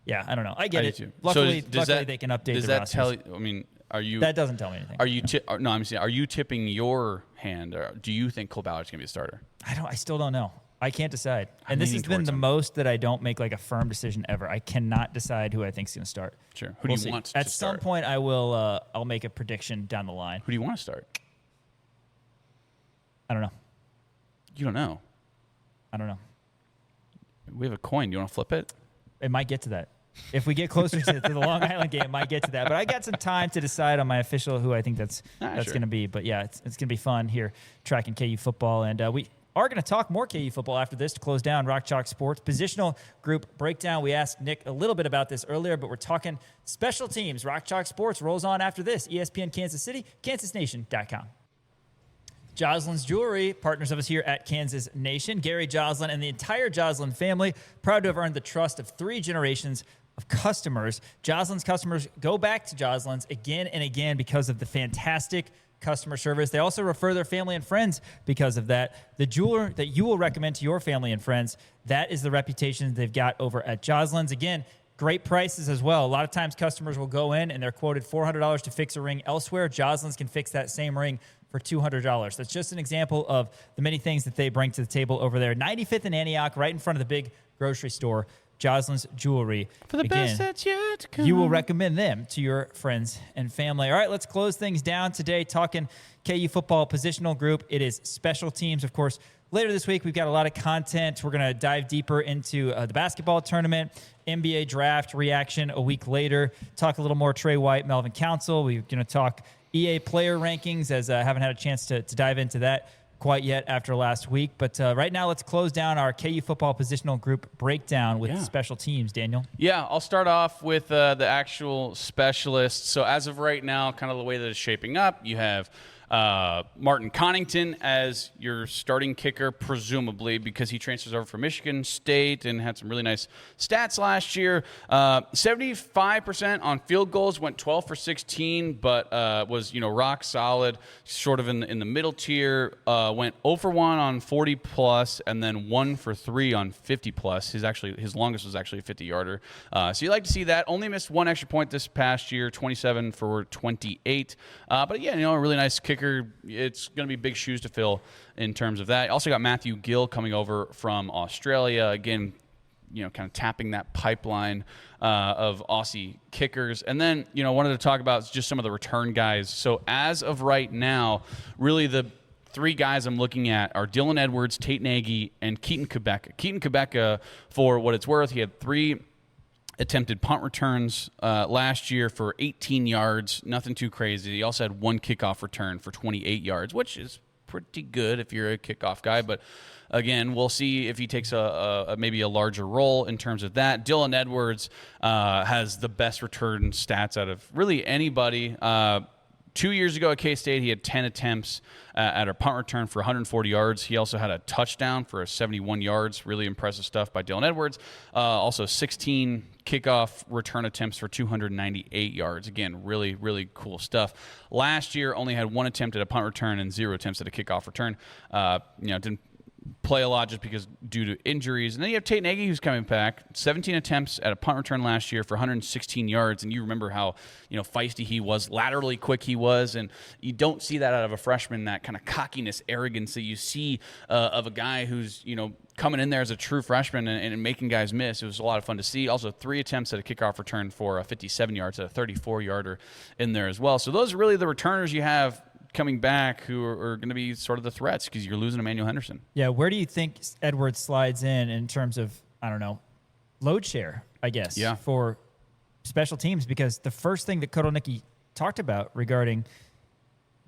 Yeah, I don't know. I get it. Too. Luckily, they can update does the that rosters. tell you? I mean, are you? That doesn't tell me anything. Are you? No, I'm saying, are you tipping your hand? Or do you think Cole Ballard's going to be a starter? I still don't know. I can't decide. And this has been the most that I don't make like a firm decision ever. I cannot decide who I think is going to start. Sure. Who do you want to start? At some point, I will. I'll make a prediction down the line. Who do you want to start? I don't know. You don't know. I don't know. We have a coin. Do you want to flip it? It might get to that. If we get closer to the Long Island game, it might get to that. But I got some time to decide on my official who I think that's going to be. But yeah, it's going to be fun here tracking KU football. And we are going to talk more KU football after this to close down Rock Chalk Sports positional group breakdown. We asked Nick a little bit about this earlier, but we're talking special teams. Rock Chalk Sports rolls on after this. ESPN Kansas City, KansasNation.com. Joslin's Jewelry, partners of us here at Kansas Nation. Gary Joslin and the entire Joslin family, proud to have earned the trust of 3 generations of customers. Joslin's customers go back to Joslin's again and again because of the fantastic customer service. They also refer their family and friends because of that. The jeweler that you will recommend to your family and friends, that is the reputation they've got over at Joslin's. Again, great prices as well. A lot of times customers will go in and they're quoted $400 to fix a ring elsewhere. Joslin's can fix that same ring for $200. That's just an example of the many things that they bring to the table over there. 95th and Antioch, right in front of the big grocery store. Joslin's Jewelry. For the best that's yet to come. You will recommend them to your friends and family. All right, let's close things down today talking KU football positional group. It is special teams, of course. Later this week, we've got a lot of content. We're going to dive deeper into the basketball tournament, NBA draft reaction a week later, talk a little more Trey White, Melvin Council. We're going to talk EA player rankings, as I haven't had a chance to dive into that quite yet after last week. But right now, let's close down our KU football positional group breakdown with special teams, Daniel. Yeah, I'll start off with the actual specialists. So as of right now, kind of the way that it's shaping up, you have Martin Connington as your starting kicker, presumably, because he transfers over from Michigan State and had some really nice stats last year. 75% on field goals, went 12 for 16, but was rock solid, sort of in the middle tier. Went 0 for 1 on 40 plus, and then 1 for 3 on 50 plus. His longest was actually a 50-yarder. So you like to see that. Only missed one extra point this past year, 27 for 28. But yeah, a really nice kicker. It's going to be big shoes to fill in terms of that. Also got Matthew Gill coming over from Australia. Again, kind of tapping that pipeline of Aussie kickers. And then, wanted to talk about just some of the return guys. So as of right now, really the three guys I'm looking at are Dylan Edwards, Tate Nagy, and Keaton Quebec. Keaton Quebec, for what it's worth, he had 3 attempted punt returns last year for 18 yards, nothing too crazy. He also had 1 kickoff return for 28 yards, which is pretty good if you're a kickoff guy. But again, we'll see if he takes maybe a larger role in terms of that. Dylan Edwards has the best return stats out of really anybody. 2 years ago at K-State, he had 10 attempts at a punt return for 140 yards. He also had a touchdown for 71 yards. Really impressive stuff by Dylan Edwards. Also 16 kickoff return attempts for 298 yards. Again, really, really cool stuff. Last year, only had 1 attempt at a punt return and 0 attempts at a kickoff return. Didn't play a lot just because due to injuries. And then you have Tate Nagy, who's coming back. 17 attempts at a punt return last year for 116 yards. And you remember how feisty he was, laterally quick he was. And you don't see that out of a freshman, that kind of cockiness, arrogance that you see of a guy who's coming in there as a true freshman and making guys miss. It was a lot of fun to see. Also 3 attempts at a kickoff return for 57 yards, at a 34-yarder in there as well. So those are really the returners you have coming back who are going to be sort of the threats, because you're losing Emmanuel Henderson. Yeah, where do you think Edwards slides in terms of, load share, I guess, for special teams? Because the first thing that Kotelnicki talked about regarding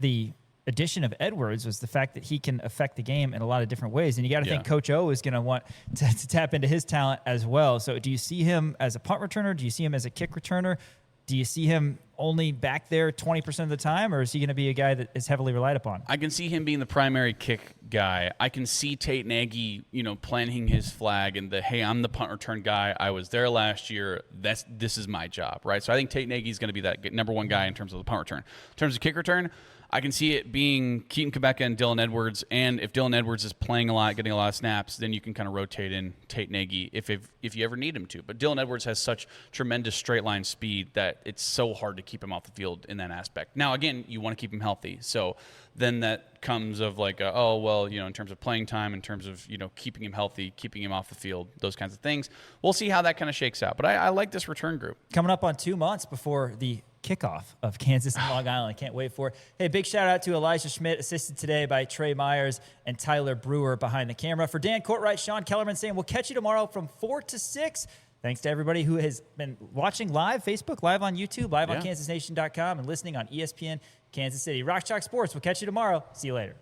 the addition of Edwards was the fact that he can affect the game in a lot of different ways. And you got to think Coach O is going to want to tap into his talent as well. So do you see him as a punt returner? Do you see him as a kick returner? Do you see him only back there 20% of the time, or is he going to be a guy that is heavily relied upon? I can see him being the primary kick guy. I can see Tate Nagy, planting his flag and hey, I'm the punt return guy. I was there last year. This is my job, right? So I think Tate Nagy is going to be that number 1 guy in terms of the punt return. In terms of kick return, I can see it being Keaton Quebec and Dylan Edwards, and if Dylan Edwards is playing a lot, getting a lot of snaps, then you can kind of rotate in Tate Nagy if you ever need him to. But Dylan Edwards has such tremendous straight line speed that it's so hard to keep him off the field in that aspect. Now, again, you want to keep him healthy, so then that comes of in terms of playing time, in terms of keeping him healthy, keeping him off the field, those kinds of things. We'll see how that kind of shakes out. But I like this return group. Coming up on 2 months before the kickoff of Kansas and Long Island. I can't wait for it. Hey, big shout out to Elijah Schmidt, assisted today by Trey Myers and Tyler Brewer behind the camera. For Dan Courtwright, Sean Kellerman saying we'll catch you tomorrow from 4 to 6. Thanks to everybody who has been watching live, Facebook, live on YouTube, live on KansasNation.com, and listening on ESPN Kansas City. Rock Chalk Sports. We'll catch you tomorrow. See you later.